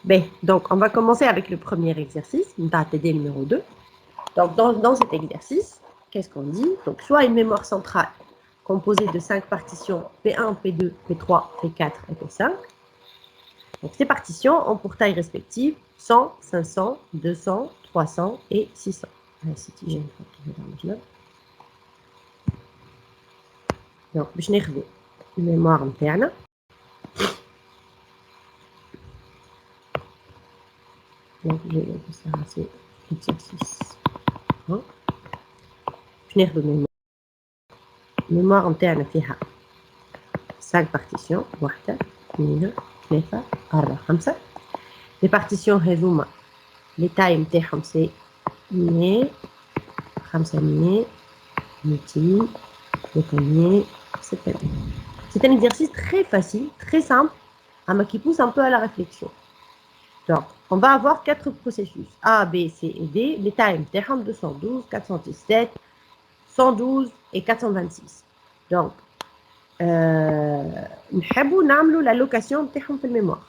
Ben, donc, on va commencer avec le premier exercice, TD numéro 2. Donc, dans cet exercice, qu'est-ce qu'on dit? Donc, soit une mémoire centrale composée de 5 partitions P1, P2, P3, P4 et P5. Donc, ces partitions ont pour taille respective 100, 500, 200, 300 et 600. Donc, باش ناخذوا الميموار نتاعنا. Donc, je vais c'est l'exercice. باش ناخذوا الميموار نتاعنا فيها 5 partitions. 1 2 3 4 5. Les partitions هذوما les tailles نتاعهم c'est 100 500 200 300 700. C'est un exercice très facile, très simple, mais qui pousse un peu à la réflexion. Donc, on va avoir 4 processus, A, B, C et D. Les tailles نتاعهم 212, 417, 112 et 426. Donc, نحبوا نعملوا l'allocation نتاعهم في الميموار.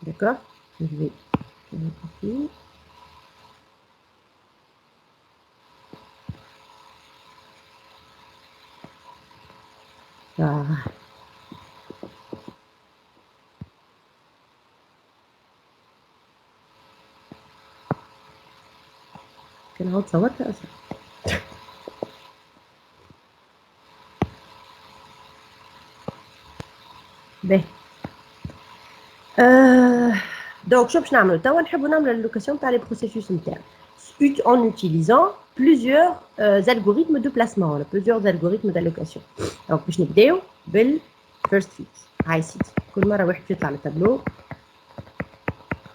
D'accord? Je vais copier. كان عاود صورت أصلا. باهي. Donc, شو باش نعملوا توا؟ نحبوا نعملوا l'allocation تاع les processus نتاعنا en utilisant plusieurs algorithmes de placement, plusieurs algorithmes d'allocation. Donc, باش نبداو بال first fit. هاي سيدي كل مرة واحد يطلع على التابلو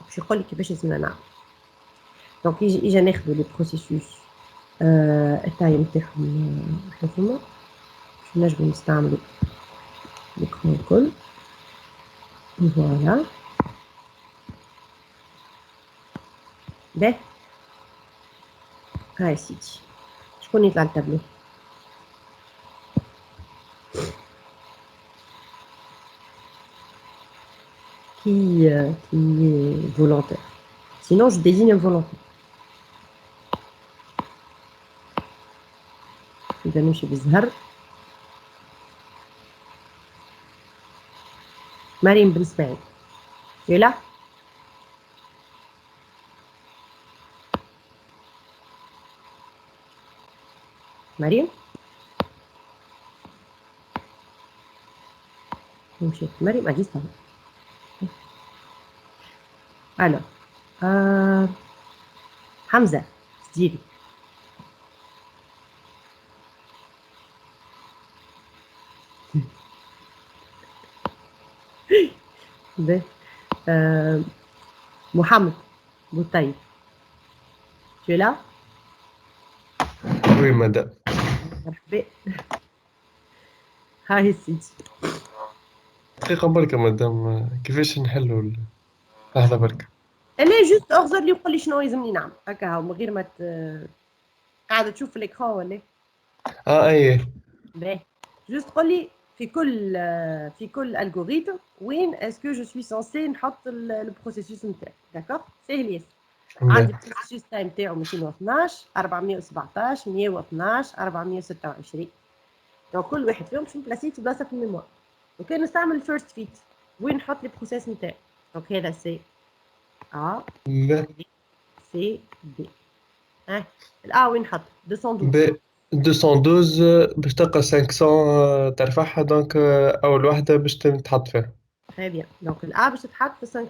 باش يقول لك كيفاش لازمنا نعمل. Donc, إجا ناخذوا les processus التايم نتاعهم هذوما باش نجمو نستعملوا l'écran الكل. Voilà. باهي. هاي سيدي شكون يطلع التابلو؟ qui est volontaire. Sinon, je désigne un volontaire. إذا نمشي بالزهر. مريم بن سماعيل. Tu es là? مريم؟ مشيت مريم أجي استنى. Alors, حمزة سجيلي. محمد بوطيب. Tu es là? Oui, madame. مرحبا. هاي سيدي. دقيقة بركة مدام، كيفاش نحلوا لحظة بركة. أنا جوست أغزر لي وقول لي شنو يلزمني نعمل هكا هاو من غير ما قاعدة تشوف في الإكران ولا؟ أيه. باهي. جوست قول لي في كل الجوريثم وين اسكو جو سوي سونسي نحط البروسيسوس نتاعي. داكوغ ساهل ياسر. عندي البروسيسوس تايم تاعو 212 417 112 426. دونك كل واحد فيهم باش نبلاسيه في بلاصه في الميموار. وكان نستعمل الفيرست فيت وين نحط لي بروسيس نتاعي. دونك هذا سي ا لا سي دي. الأ وين نحط 212 ب 212 باش تلقى 500 ترفعها، دونك أول واحدة باش تتحط فيها. تري بيان. دونك الأ باش تتحط في 500.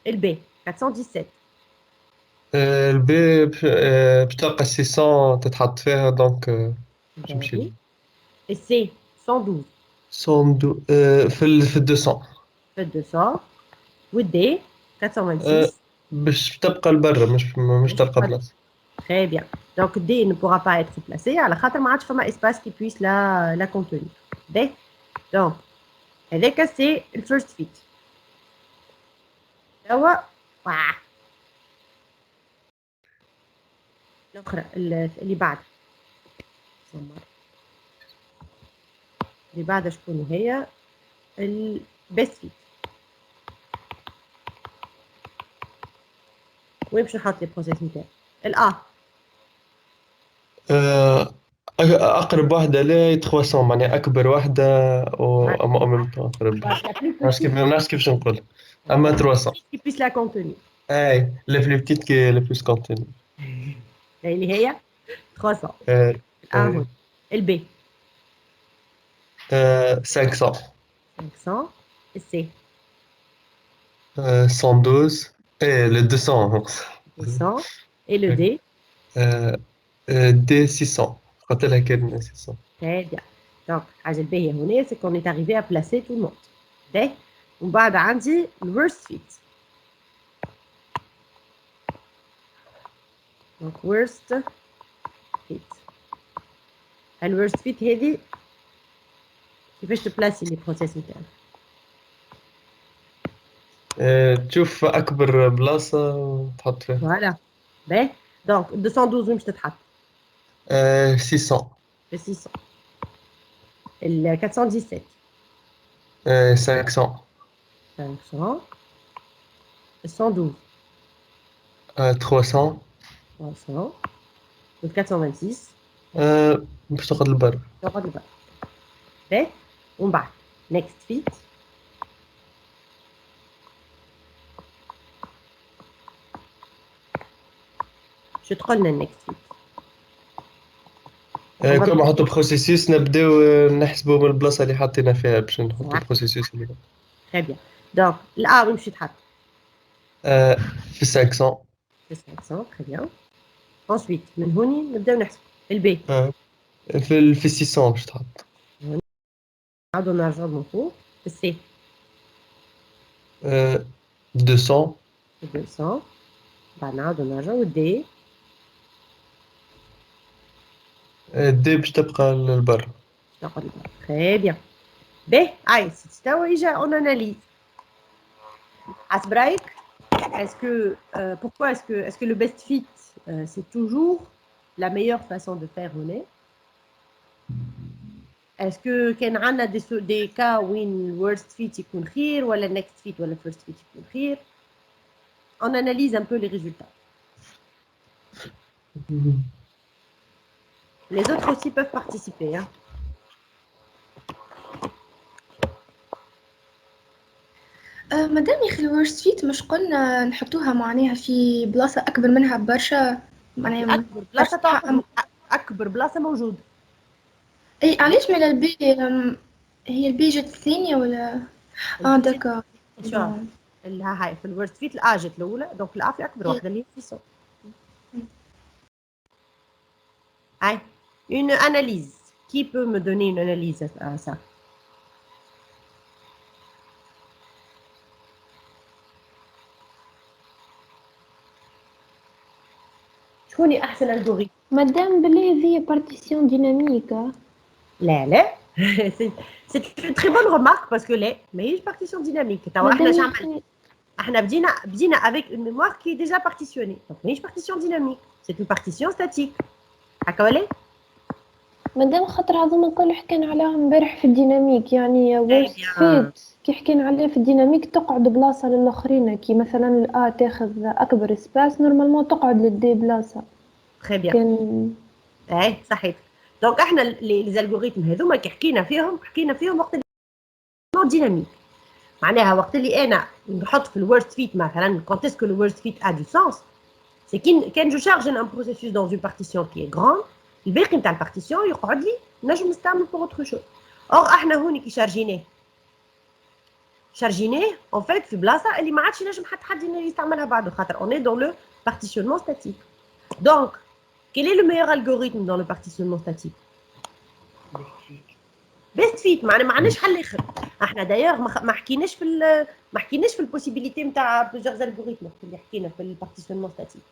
البي 417. البي باش تلقى 600 تتحط فيها، دونك باش نمشي. السي 112 في 200. في 200. والدي 426 باش تبقى لبرا، مش تلقى بلاصة. Très bien. Donc D ne pourra pas être placé على خاطر ما عادش فما espace qui puisse la contenir. D. Donc هذاك سي الفيرست فيت. توا الأخرى اللي بعد. اللي بعد شكون هي؟ البيست فيت. وين باش نحط لي بروسيس نتاعي الA أقرب واحدة لي 300 معناها أكبر واحدة أو ميم طون أقرب ما نعرفش كيفاش نقول أما 300 qui puisse la contenir أي لا بلو بتيت كي لا بلوس كونتيني اللي هي 300 الA الA هون الB 500 500 الC 112 et le 200 200 et le D D 600 قلت لها كلمة 600 très bien donc الحاجة الباهية هنا c'est qu'on est arrivé à placer tout le monde باهي ومن بعد عندي الworst fit donc worst fit الworst fit هذه كيفاش تبلاسي لي بروسيس نتاعك تشوف أكبر بلاصة وتحط فيها فوالا باهي دونك 212 وين باش تتحط 600 في 600 ال 417 500 500 112 300 300 وال 426 باش تاخذ البر تاخذ الباقي باهي ومن بعد next fit شو تقولنا next fit كل ما نحطوا بروسيسيوس نبداو نحسبوا من البلاصة اللي حطينا فيها باش نحطوا بروسيسيوس اللي très bien donc الA وين باش يتحط في 500 في 500 très bien ensuite من هوني نبداو نحسب الB في 600 باش تحط نعاودو نرجعو من فوق في الC 200 200 بعد نعاودو نرجعو D دي باش تبقى البر ناخد الباقي très bien باهي عايز تستوى يجا اون اناليز حسب رايك est-ce que pourquoi est-ce que le best fit c'est toujours la meilleure façon de faire هنا est-ce que كان عندنا des cas وين worst fit يكون خير ولا next fit ولا first fit يكون خير on analyse un peu les résultats les autres aussi peuvent participer hein. مادام يا اخي الورست فيت مش قلنا نحطوها معناها في بلاصة أكبر منها برشا معناها اكبر بلاصه تاخذ اكبر بلاصه موجوده اي علاش من البي هي البي جت الثانية ولا دكا شو اللي هاي في الورست فيت الA جت الاولى دونك الA في اكبر واحده اللي هي 600 هاي une analyse qui peut me donner une analyse à ça شكوني احسن الجوريثم مادام بلي هذه بارتيسيون ديناميك لا c'est une très bonne remarque parce que لا ماهيش partition dynamique توا احنا شعمل احنا بدينا avec une mémoire qui est déjà partitionnée donc ماهيش partition dynamique c'est une partition statique هكا ولا مادام خاطر هذوما الكل حكينا عليهم امبارح في الديناميك يعني worst fit كي حكينا عليه في الديناميك تقعد بلاصه للاخرين كي مثلا الA تاخذ اكبر سباس نورمالمون تقعد للدي بلاصه très bien كان صحيح دونك احنا لي زالغوريثم هذوما كي حكينا فيهم وقت نو ديناميك معناها وقت اللي انا نحط في الورست فيت مثلا quand est-ce que le worst fit a du sens c'est كان جو شارج ان بروسيسوس dans une partition qui est grande الباقي نتاع البارتيسيون يقعد لي نجم نستعمل pour autre chose اور احنا هوني كي شارجيناه en fait في بلاصه اللي ما عادش نجم حد يستعملها بعده خاطر on est dans le partitionnement statique donc quel est le meilleur algorithme dans le partitionnement statique best fit ما عندناش حل اخر احنا دايوغ ما حكيناش في البوسيبيليتي نتاع بلوزيغ الجوريثم اللي حكينا في البارتيسيونمون ستاتيك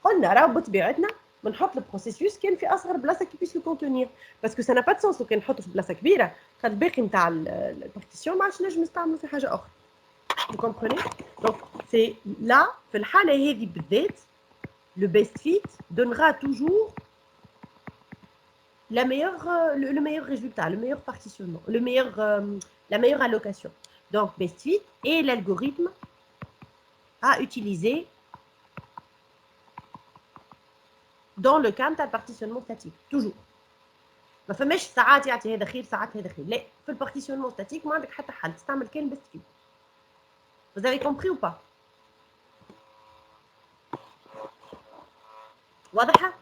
قلنا راه بطبيعتنا بنحط البروسيسوس كان في اصغر بلاصه كي بيس لو كونتونير باسكو سا نا با سونس لو كان نحطه في بلاصه كبيره خاطر الباقي نتاع البارتيسيون ما عادش نجم نستعملوا في حاجه اخرى vous comprenez donc c'est là في الحاله هذه بالذات le best fit donnera toujours le meilleur résultat, le meilleur partitionnement, la meilleure allocation. Donc, best fit est l'algorithme à utiliser dans le cas تاع البارتيسيونمون ستاتيك توجور. ما فماش ساعات يعطي هذا خير ساعات هذا خير، لا في البارتيسيونمون ستاتيك ما عندك حتى حل، تستعمل كان بست فيت. Vous avez compris ou pas؟ واضحة؟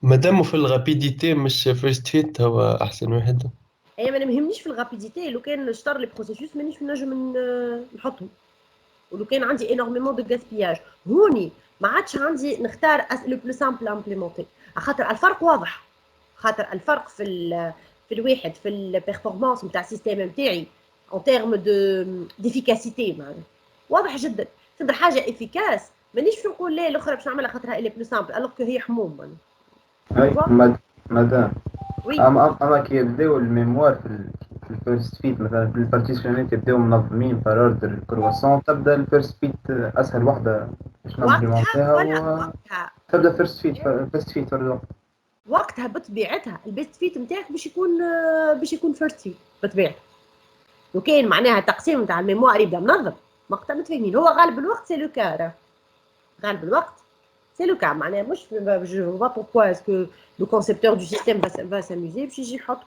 مادام في الرابيديتي مش فيرست فيت هو احسن واحد. اي ما نهمنيش في الرابيديتي، لو كان شطر لي بروسيسوس مانيش نجم نحطهم، ولو كان عندي انورميمون دو غاسبياج هوني ما عادش عندي نختار لو بلو سامبل امبليمونتي، خاطر الفرق واضح، خاطر الفرق في الواحد في البيرفورمانس نتاع السيستم نتاعي ان تيرم ديفيكاسيتي معناها واضح جدا. تقدر حاجه افيكاس مانيش باش نقول لا الاخرى باش نعملها خاطرها اللي بلو سامبل الوغ كو هي حموم معناها. مدام وي اما كي يبداو الميموار في الفيرست فيت مثلا في البارتيشنات يبداو منظمين بار اوردر الكرواسون، تبدا الفيرست فيت اسهل وحده باش نمبليمونتيها وقتها تبدا فيرست فيت وقتها بطبيعتها البيست فيت نتاعك باش يكون فيرست فيت بطبيعته. لو كان معناها التقسيم نتاع الميموار يبدا منظم مقطع متفاهمين، هو غالب الوقت سي لو كا، غالب الوقت سي لو كا معناها مش جو با بوركوا اسكو لو كونسيبتور دو سيستيم va s'amuser باش يجي يحط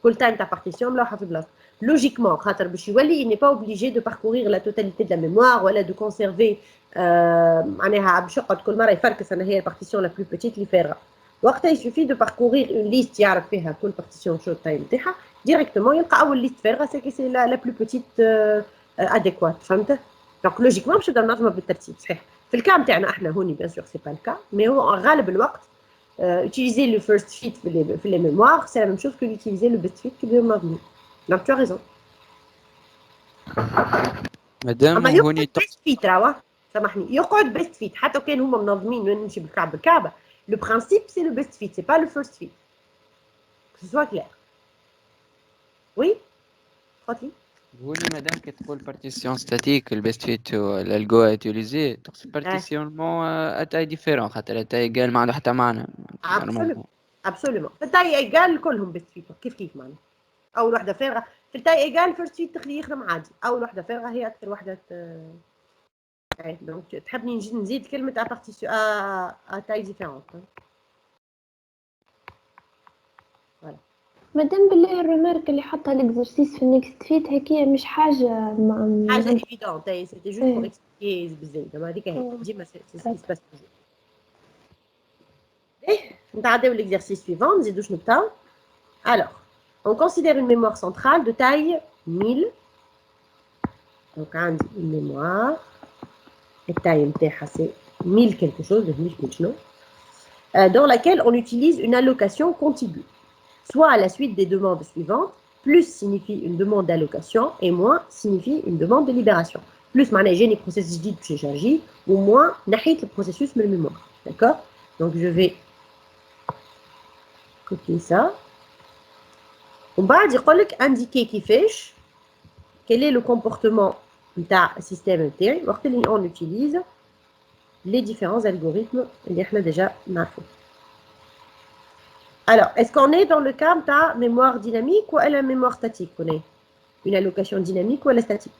كل تايم تاع بارتيسيون ملوحه في بلاصه لوجيكمون، خاطر باش يولي ني با اوبليجي دو باركورير لا توتاليتي دو لا ميموار ولا دو كونسيرفي معناها باش يقعد كل مره يفركس انا هي البارتيسيون لا بلو بيتيت اللي فارغه. وقتها يسوفي دو باركورير اون ليست يعرف فيها كل بارتيسيون شو التايم نتاعها ديريكتومون يلقى اول ليست فارغه سي لا بلو بيتيت اديكوات. فهمت؟ دونك لوجيكمون باش نبدا ننظمها بالترتيب صحيح. في الكام تاعنا احنا هوني بيان سور سي با الكا، مي هو غالب الوقت utiliser le first fit في les mémoires c'est la même chose que d'utiliser le best fit في les منظمين. donc tu as raison. مادام اما هوني يقعد best fit راهو سامحني يقعد best fit حتى كان هما منظمين نمشي بالكعبه le principe c'est le best fit c'est pas le first fit que ce soit clair. oui خاطي هوني مادام كتقول بارتيسيون ستاتيك البيست فيت الالجو اتيليزي تقصد بارتيسيونمون اتاي ديفيرون خاطر اتاي ايجال ما عنده حتى معنى. ابسولومون في التاي ايجال كلهم بيست فيت كيف معناها. اول وحده فارغه في التاي ايجال فيرست فيت تخليه يخدم عادي، اول وحده فارغه هي اكثر وحده دونك تحبني نزيد كلمه ابارتيسيون تاي ديفيرونت. فوالا مادام بالله الريمارك اللي حطها الاكزرسيس في النكست فيت هكيا مش حاجه حاجه ايفيدونت سيتي جوست بور اكسبليكي بالزايد ما هذيك هي ديما سي سكي سباس توجور. نتعداو l'exercice suivant نزيدو شنو نبداو. alors on considère une mémoire centrale de taille 1000. donc عندي une mémoire التاي نتاعها سي 1000 quelque chose مش شنو dans laquelle on utilise une allocation contiguë soit à la suite des demandes suivantes. Plus signifie une demande d'allocation et moins signifie une demande de libération. Plus معناها جاني processus جديد باش يشارجي ou moins نحيت البروسيسوس من الميموار. d'accord donc je vais copier ça. ومن بعد يقول لك indiquer كيفاش quel est le comportement نتاع السيستم نتاعي وقت اللي on utilise les différents algorithmes اللي احنا ديجا نعرفو. Alors, est-ce qu'on est dans le cas de mémoire dynamique ou à la mémoire statique? On est une allocation dynamique ou à la statique?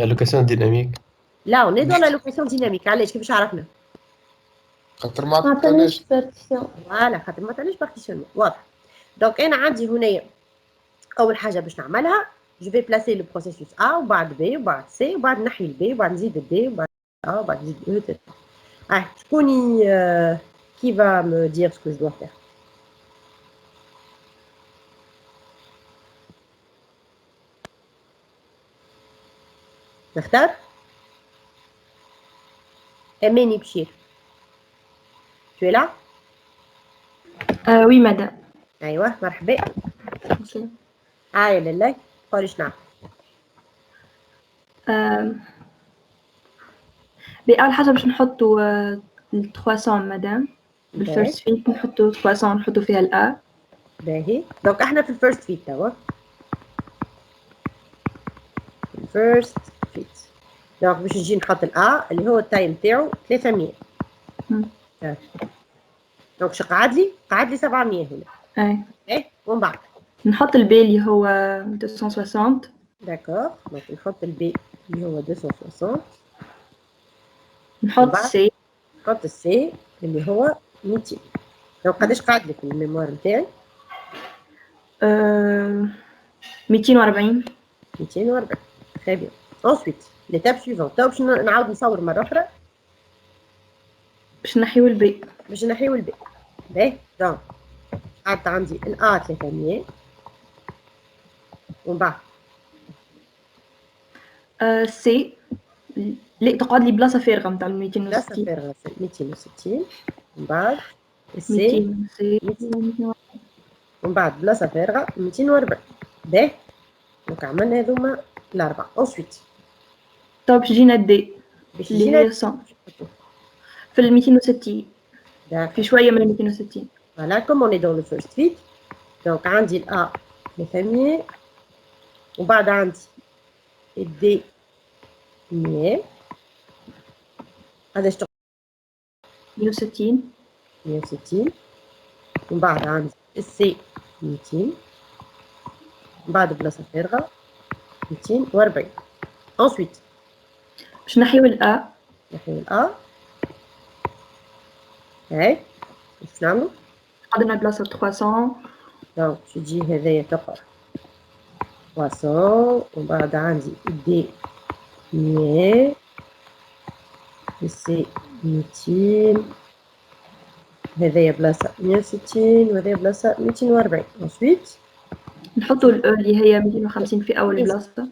Allocation dynamique. Là, on est dans l'allocation dynamique. Allez, je vais vous dire. خاطر ما عطاناش بارتيسيون. Voilà, خاطر ما عطاناش بارتيسيون. واضح. Donc أنا عندي هنا أول حاجة باش نعملها je vais placer le processus A وبعد B وبعد C وبعد نحي ال B وبعد نزيد ال D وبعد A وبعد نزيد E etc. شكوني qui va me dire ce que je dois faire? نختار؟ أماني بشير. Tu es là? Oui, madame. أيوة مرحبا. Ok. يا لله قولي شنو؟ بأول حاجة باش نحطو 300 مدام. بالفيرست فيت نحطو 300 نحطو فيها الأ. باهي. دونك احنا في الفيرست فيت توا. الفيرست فيت. دونك باش نجي نحط الأ اللي هو التايم تاعو 300. دونك شو قعد لي؟ قعد لي 700 هنا. ايه ومن بعد نحط البي اللي هو 260. داكور دونك نحط البي اللي هو 260. نحط سي. نحط السي اللي هو 200. لو قداش قاعد لك الميموار نتاعي؟ 240. 240. très bien. ensuite l'étape suivante تو باش نعاود نصور مرة أخرى باش نحيو البي. باش نحيو البي. باهي دونك قعدت عندي الأ 300 ومن بعد سي لا تقعد لي بلاصة فارغة متاع ال بلاصة 260. فارغة 260 ومن بعد السي 200 ومن بعد بلاصة فارغة 240. باهي دونك عملنا هذوما الأربعة. ensuite طب باش جينا الدي باش اللي يجينا هي 100 في ال 260 في شوية من ال 260. Voilà, comme on est dans le first fit, donc عندي الأ 300 وبعد عندي الدي 100 هذا 160 160 ومن بعد عندي السي 200 ومن بعد بلاصة فارغة 240. ensuite باش نحيو الأ نحيو الأ هاي باش نعملو عندنا بلاصة 300. دونك تجي هذايا تقعد 300 ومن بعد عندي الدي 100 السي 200 هذايا بلاصة 160 وهذايا بلاصة 240. ensuite نحطوا الأو اللي هي 250 في أول بلاصة.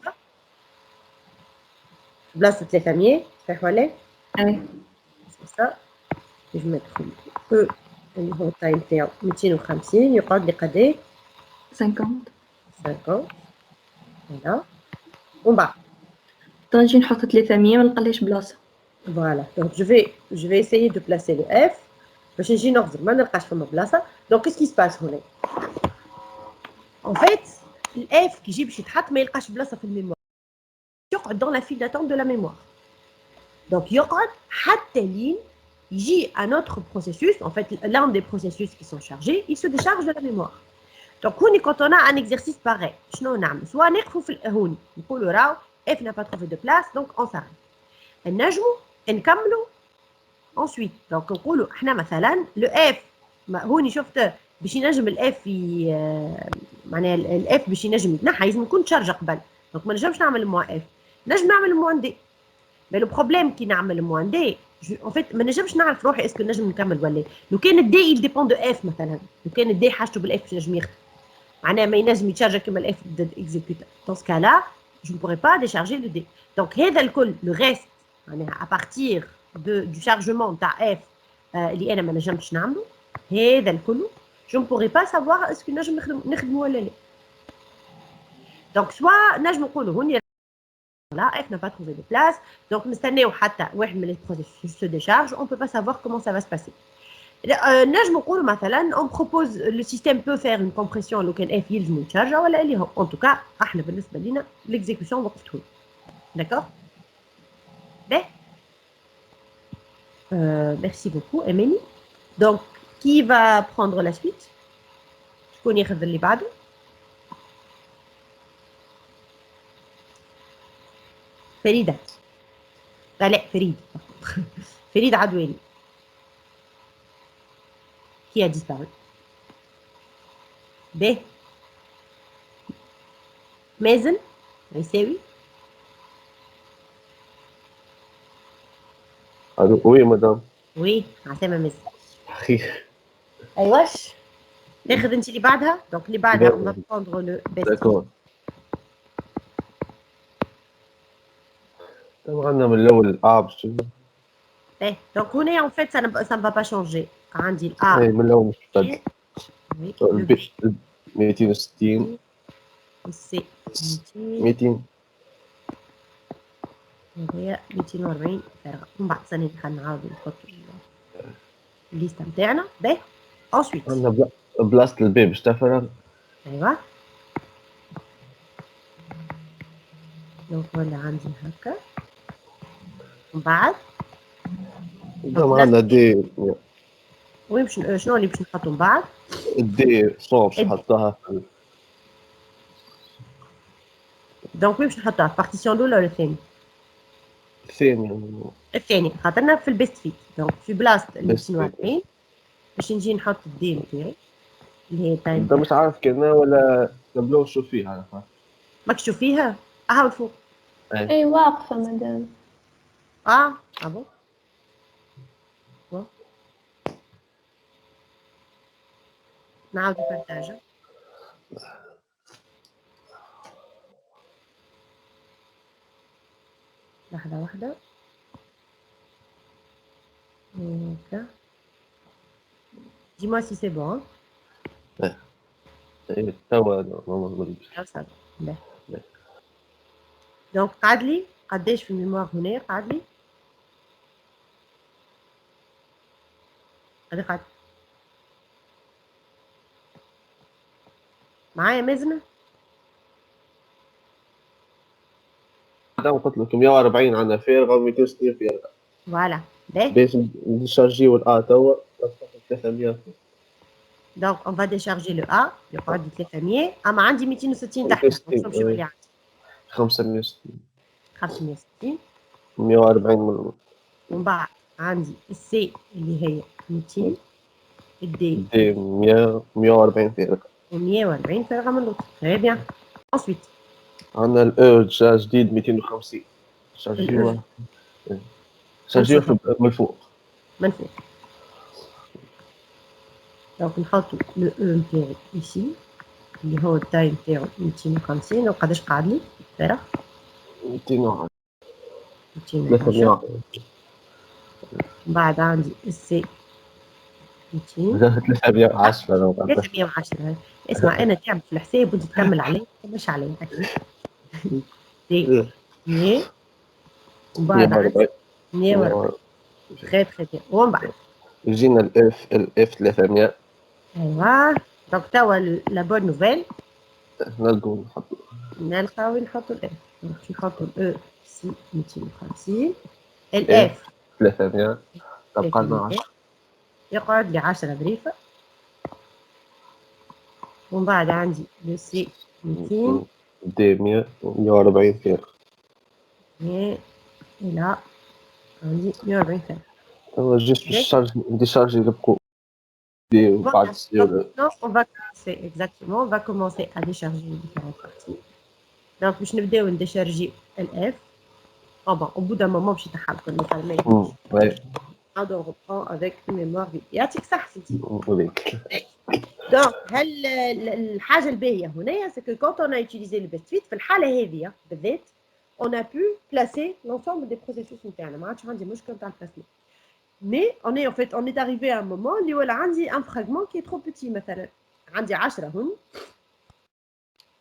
بلاصة 300 صحيح ولا؟ أي صح. باش ندخل او اللي هو التايم تاعو 250 يقعد لي قداه 50. 50. فوالا ومن بعد نجي نحط 300 ما نلقاليش بلاصة. فوالا دونك جو في essayer de placer le F باش نجي نغزر ما نلقاش فما بلاصة. دونك qu'est-ce qui se passe هنا؟ en fait الاف كي يجي باش يتحط ما يلقاش بلاصة في الميموار يقعد dans la file d'attente de la mémoire. donc يقعد حتى لين يجي un autre processus, en fait l'un des processus qui sont chargés, il se décharge de la mémoire. donc هوني quand on a un exercice pareil شنو نعمل؟ سواء نقفوا في هوني نقولوا راهو F n'a pas trouvé de place donc on s'arrête. نجموا نكملوا ensuite donc نقولوا احنا مثلا لو F هوني شفت باش ينجم الاف معناها الاف باش ينجم يتنحى لازم يكون تشارج قبل دونك ما نجمش نعمل موان اف نجم نعمل موان دي. مي لو بروبليم كي نعمل موان دي ان فيت ما نجمش نعرف روحي اسكو نجم نكمل ولا لو كان الدي يل ديبون دو اف مثلا لو كان الدي حاجته بالاف باش ينجم يخدم معناها ما ينجم يتشارج كيما الاف اكزيكوت دون سكا لا جو ne pourrais pas décharger le D. donc هذا الكل لو ريست معناها ابارتير دو شارجمون تاع اف اللي انا ما نجمش نعمله هذا الكل je ne pourrais pas savoir est-ce que نجم نخدمه ولا لا. donc soit نجم نقولوا هوني là F n'a pas trouvé de place donc نستناو حتى واحد من les processus se décharge on peut pas savoir comment ça va se passer. نجم نقولوا مثلا on propose le système peut faire une compression لو كان F يلزم يتشارج ولا اللي هو en tout cas احنا بالنسبه لينا l'exécution وقفتوه d'accord. merci beaucoup Émilie. donc qui va prendre la suite? شكون ياخذ اللي بعده؟ فريدة لا فريد فريد عدواني qui a disparu. ب مازن يساوي الو وي مدام وي عسامة مازن خير ايواش ناخذ انت اللي بعدها دونك اللي بعدها on va prendre le best. داكور عندنا من الاول الأ باش ايه دونك هنا en fait ça ne va pas changer عندي الأ من الاول مش محتاج وي 260 والسي 200 هي 240 فارغة. من بعد ثاني خلينا نعاودو نحط الليسته نتاعنا باهي ensuite عندنا بلاصة البي باش تفرغ. ايوا دونك ولا عندي هكا من بعد عندنا دي وين باش شنو اللي باش نحطو من بعد؟ الدي صوب باش نحطها دونك وين باش نحطها؟ في بارتيسيون الاولى ولا الثانية؟ الثاني الثاني خاطرنا في البيست فيت. دونك في بلاصة ال بيست 240 باش نجي نحط الدي نتاعي اللي هي تايم. انت مش عارف كنا ولا قبلو شوف فيها على فكرة. ماك تشوف فيها هاو فوق. اي واقفة مدام. بون نعاود البارتاج. لحظة واحدة هكا. dis-moi si c'est bon. توا نورمال. دونك قعد لي قداش في الميموار هنا قعد لي هذا قعد معايا مازنة. دام قلت لك 140 عندنا فارغة 260 فارغة. فوالا باهي. باش نشارجيو الآ توا 300. دونك اون فا ديشارجي لو ا يقعد لي 300 اما عندي 260 تحت باش يولي عندي 560 560 140 ومن بعد عندي السي اللي هي 200 الدي 140 فارغة و140 فارغة من اللوطر. تري بيان. انسويت عندنا الأو جا جديد 250 شارجيوه من فوق. من فوق. دونك نحطو لو او نتاعي ايسي اللي هو التايم تاعو 250 وقداش قعد لي فارغ 210 310. بعد عندي السي 200 310 310. اسمع انا تعب في الحساب وانت تكمل عليه مش عليه اكيد. سي 100 وبعد عندي 140. تري تري بيان. ومن بعد يجينا الاف 300. ايوا دونك توا لا بون نوفيل نلقاو نحطو الاف. دونك نحطو الاو سي 250 الاف 300 تبقى لنا 10 يقعد لي 10 بريفة. ومن بعد عندي لو سي 200 دي 140 فارغ. إلى عندي 140 فارغ. هو جيست ديشارجي البقو دي وبعد Non, on va commencer exactement. On va commencer à décharger les différentes parties. Donc, باش نبداو نديشارجي الاف. bon, au bout d'un moment باش يتحرك المكالمات. On reprend avec une mémoire vide. يعطيك صحتي. Donc, الحاجة الباهية هنا c'est que quand on a utilisé le best fit في الحالة هذه بالذات on a pu placer l'ensemble des processus نتاعنا. ما عادش عندي مشكل تاع البلاسمون. Mais on est arrivé à un moment où il y a un fragment qui est trop petit مثلا. عندي 10 هم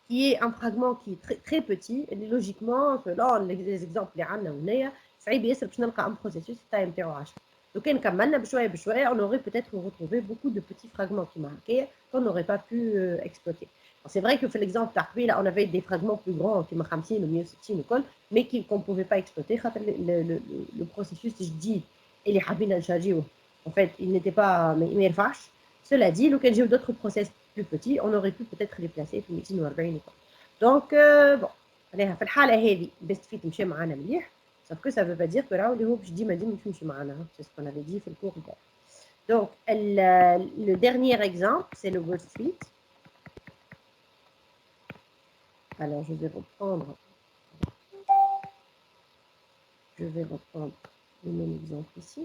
qui est un fragment qui est très, très petit et logiquement selon les exemples اللي عندنا هنايا صعيب ياسر باش نلقى un processus التايم تاعو 10. لو كان كملنا بشويه بشويه on aurait peut-être retrouvé beaucoup de petits fragments qui manquaient qu'on n'aurait pas pu exploiter. C'est vrai que في l'exemple تاع قبيله on avait des fragments plus grands كيما 50 و 160 وكل mais qu'on ne pouvait pas exploiter خاطر le processus جديد اللي حابين نشارجيوه en fait il n'était pas ما ينفعش. Cela dit لو كان جاو d'autres process plus petits on aurait pu peut-être les placer في 240 وكل. Donc bon عليها في الحاله هذه best fit مشى معانا مليح. Sauf que ça ne veut pas dire que là, les groupes, je dis, c'est ce qu'on avait dit في الكور. Donc, le dernier exemple, c'est le word fit. Alors, je vais reprendre le même exemple ici.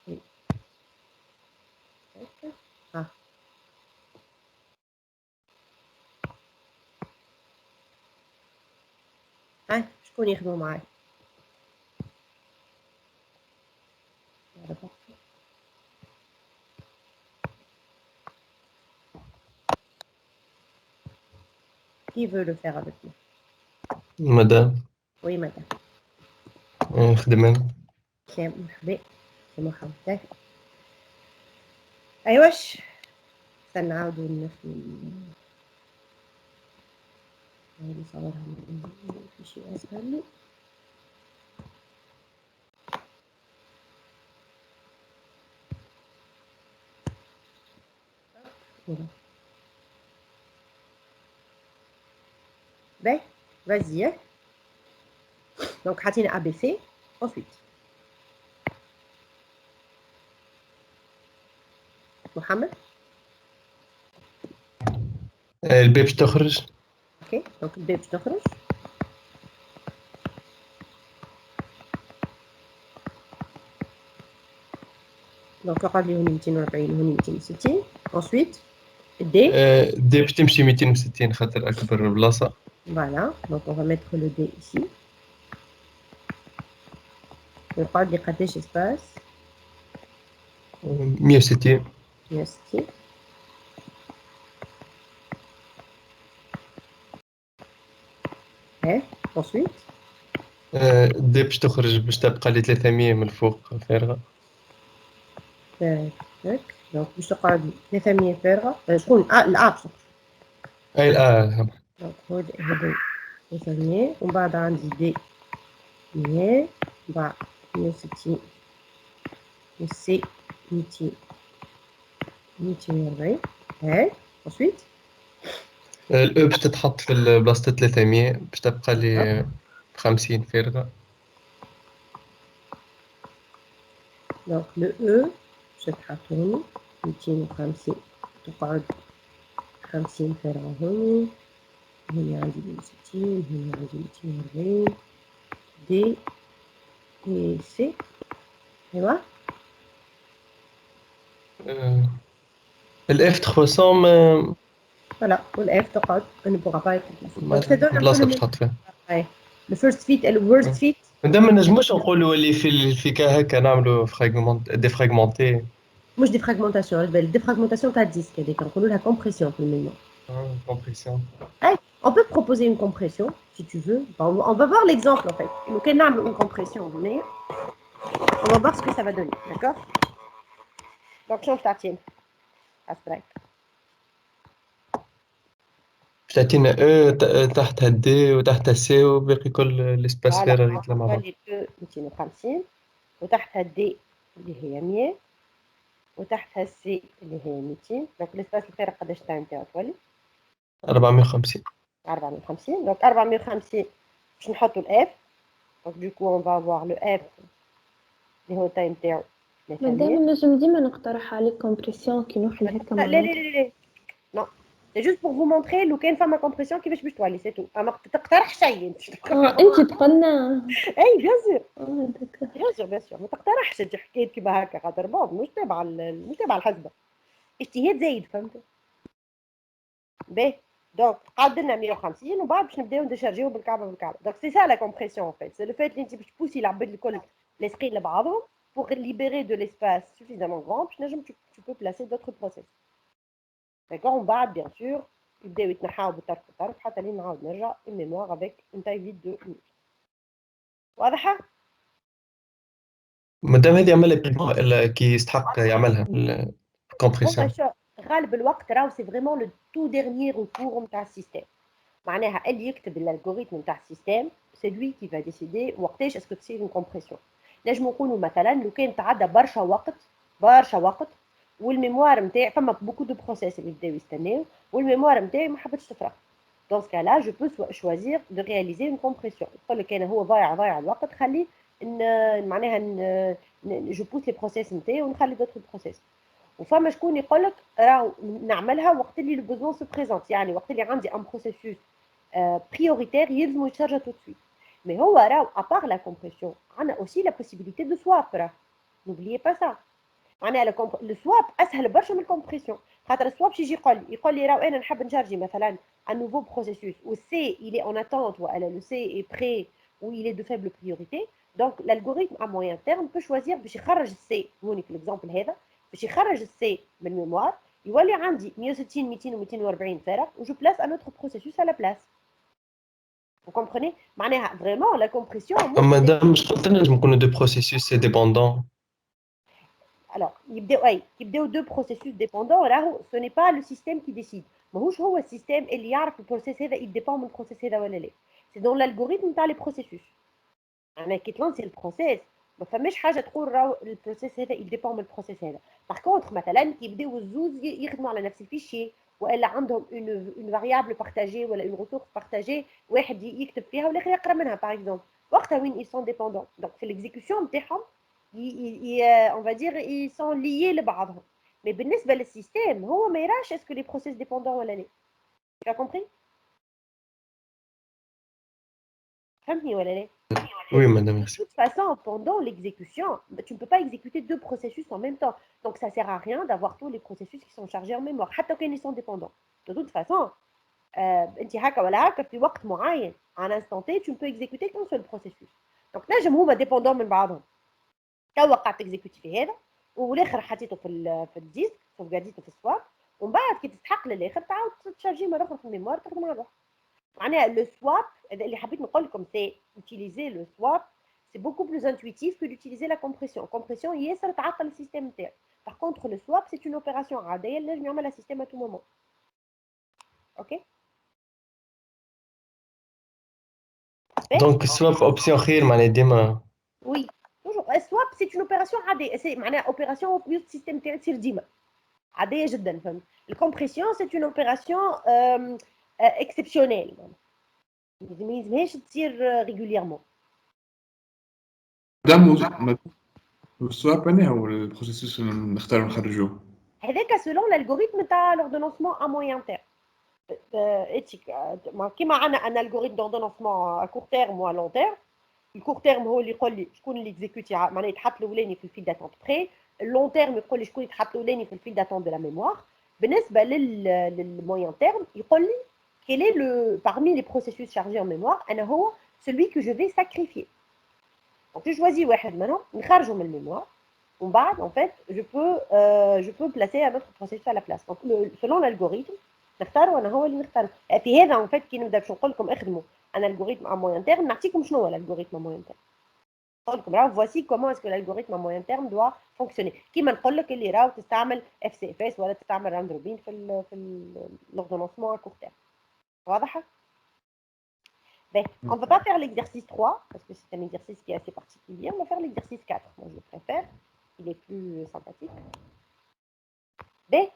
Et... Ah. شكون يخدموا معايا؟ Qui veut le faire avec moi? Madame. Oui, madame. خدم أنا. مرحبا. مرحبا. أيواش. سنعاودوا هذه صورها في شيء أسهل لي. باهي Vas-y. Hein. Donc, حاطين ABC. Ensuite. محمد. البي باش تخرج. اوكي دونك البي باش تخرج. دونك قاعد لي هوني 240 وهوني 260. ensuite D. دي باش تمشي 260 خاطر اكبر بلاصه. Voilà, donc on va mettre le D ici. يقعد لي قداش espace 160. 160. ensuite دي باش تخرج باش تبقى لي 300 من الفوق فارغه. تاك دونك باش تقعد 300 فارغه. شكون الأ باش تخرج. اي الآ. دونك هذا 300 ومن بعد عندي دي 100 بعد 160 والسي 200 240. هاي ensuite الأو باش تتحط في بلاصة 300 باش تبقى لي 50 فارغة. دونك لو او باش تحط هوني 250 تقعد 50 فارغة هوني. هوني عندي 160 هوني عندي 240 دي اي سي. ايوا الاف 300 ما فوالا والاف تقعد ne pourra pas être بلاصة باش تحط فيها. le first fit et le worst fit. مادام ما نجموش نقولوا اللي في هكا نعملوا ديفراغمونتي. مش ديفراغمونتاسيون على بالك ديفراغمونتاسيون تاع الديسك هذيك نقولوا لها compression في الميموار. Compression. On peut proposer une compression si tu veux. On va voir l'exemple en fait. Donc, une compression, mais on va voir ce que ça va donner, d'accord? Donc, change ta tienne. Abstract. تعطينا او تحتها دي وتحتها سي وباقي كل الاسباس فارغ يطلع مع بعض. اللي او 250 وتحتها دي اللي هي 100 وتحتها سي اللي هي 200. دونك الاسباس الفارغ قداش تاع نتاعو تولي 450. 450. دونك 450 باش نحطوا الاف. دونك دوكو اون فا افوار لو اف اللي هو التايم تاعو. مادام نجم ديما نقترح عليك كومبريسيون كي نوحل هكا. لا نو سي جوست بور فو مونطري لو كان فما كومبريسيون كيفاش باش تولي سي تو. ما تقترح شيء انت. انت تقولنا. اي بيان سور بيان سور ما تقترحش تجي حكايه كيما هكا خاطر بون مش تابع الحسبه. اجتهاد زايد فهمت. باهي دونك قعد لنا 150 وبعد باش نبداو ندشارجيو بالكعبه. دونك سي سا لا كومبريسيون ان فيت. سي لو فيت اللي انت باش تبوسي العباد الكل لاسقي لبعضهم pour libérer de l'espace suffisamment grand باش نجم tu peux placer d'autres process. D'accord, on va bien sûr يبداو يتنحاو بالطرف حتى لين نعاود نرجع الميموار avec une taille vide de 1000. واضحه؟ مادام هذه عملها كي يستحق يعملها الكومبريسيون. غالب الوقت راهو سي فريمون لو تو ديرنيي ريكور نتاع السيستم. معناها اللي يكتب الالغوريثم نتاع السيستم سي لوي كي فا ديسيدي وقتاش اسكو تصير اون كومبريسيون. نجمو نقولوا مثلا لو كان تعدى برشا وقت والميموار نتاعي فما بوكو دو بروسيس اللي بداو يستناو والميموار نتاعي ما حبتش تفرغ. دون سكا لا جو بو شوازير دو رياليزي اون كومبريسيون. نقول لك انا هو ضايع الوقت خلي معناها جو بوس لي بروسيس نتاعي ونخلي دوطخ بروسيس. وفما شكون يقول لك راهو نعملها وقت اللي لو بوزون سو بريزونت يعني وقت اللي عندي ان بروسيسوس بريوريتير يلزمو يتشارجا تو سويت. مي هو راهو ابار لا كومبريسيون عندنا اوسي لا بوسيبيليتي دو سواب. راه نوبليي با سا. معناها لو سواب اسهل برشا من الكومبريسيون. خاطر السواب شي يجي يقول لي راهو انا نحب نشارجي مثلا ان نوفو بروسيسوس والسي il est en attente ou le C est prêt ou il est de faible priorité. Donc l'algorithme à moyen terme peut choisir باش يخرج السي هوني في الاكزامبل هذا باش يخرج السي من الميموار يولي عندي 160 200 و 240 فارغ وجو بلاس ان اوتر بروسيسوس على بلاس. Vous comprenez معناها vraiment la compression. مادام مش قلت نجم نكونوا دو بروسيسوس سي ديبوندون. Alors يبداو دو بروسيسوس ديبوندون راهو ce n'est pas le système qui décide. ماهوش هو السيستم اللي يعرف البروسيس هذا يديبون من البروسيس هذا ولا لا. سي دون الالغوريثم تاع لي بروسيسوس. معناها كي تلانسي البروسيس ما فماش حاجه تقول راهو البروسيس هذا يديبون من البروسيس هذا. باغ كونطخ مثلا كي يبداو الزوز يخدموا على نفس الفيشي والا عندهم une variable partagée ولا une ressource partagée واحد يكتب فيها والاخر يقرا منها باغ اكزومبل وقتها وين ils sont dépendants donc في l'exécution نتاعهم on va dire ils sont liés لبعضهم mais بالنسبه للسيستم هو ما يراش اسكو لي بروسيس ديبوندون ولا لا tu as compris فهمتني ولا لا Oui, madame, de merci. toute façon, pendant l'exécution, tu ne peux pas exécuter deux processus en même temps. Donc, ça ne sert à rien d'avoir tous les processus qui sont chargés en mémoire, حتى quand ils sont dépendants. De toute façon, انت هكا ولا هكا في وقت معين à un instant T, tu ne peux exécuter qu'un seul processus. Donc, نجم هما dépendants من بعضهم. توا قاعد تكزيكوتي في هذا والاخر حطيته في الديسك سوفغارديته في السواب ومن بعد كي تستحق للاخر تعاود تشارجي مره اخرى في الميموار تخدم على روحك. معناها لو سواب اللي حبيت نقول لكم سي utiliser le swap c'est beaucoup plus intuitif que d'utiliser la compression. Compression ياسر تعطل السيستم نتاعك. Par contre le swap c'est une opération عاديه اللي نجم يعملها السيستم à tout moment. OK. Donc, swap option خير معناها ديما. Oui. Toujours. Swap c'est une opération عاديه. C'est معناها opération plus السيستم تاعك تصير ديما. عاديه جدا فهمت. الكومبريسيون c'est une opération exceptionnelle. ما يلزمهاش تصير régulièrement. مادام السواب أنا هو البروسيسوس اللي نختارو نخرجوه. هذاك selon l'algorithme تاع l'ordonnancement à moyen terme. كيما عندنا ان الجوريثم d'ordonnancement à court terme ou à long terme. الكور تيرم هو اللي يقول لي شكون اللي اكزيكوتي معناها يتحط الاولاني في الفيل داتونت بري. اللون تيرم يقول لي شكون يتحط الاولاني في الفيل داتونت دو لا ميموار. بالنسبه للموين تيرم يقول لي quel est le parmi les processus chargés en mémoire انا هو celui que je vais sacrifier. Donc je choisis واحد منهم نخرجه من الميموار ومن بعد en fait je peux placer un autre processus à la place. Donc selon l'algorithme نختاروا انا هو اللي نختاروا في هذا en fait كي نبدا باش نقول لكم اخدموا un algorithme à moyen terme نعطيكم شنو هو l'algorithme à moyen terme. نقول لكم راه voici comment est-ce que l'algorithme à moyen terme doit fonctionner. كيما نقول لك اللي راهو تستعمل FCFS ولا تستعمل راوند روبين في l'ordonnancement à court terme. واضحه؟ Ben, on ne va pas faire l'exercice 3 parce que c'est un exercice qui est assez particulier. On va faire l'exercice 4. Moi, je le préfère. Il est plus sympathique. Ben,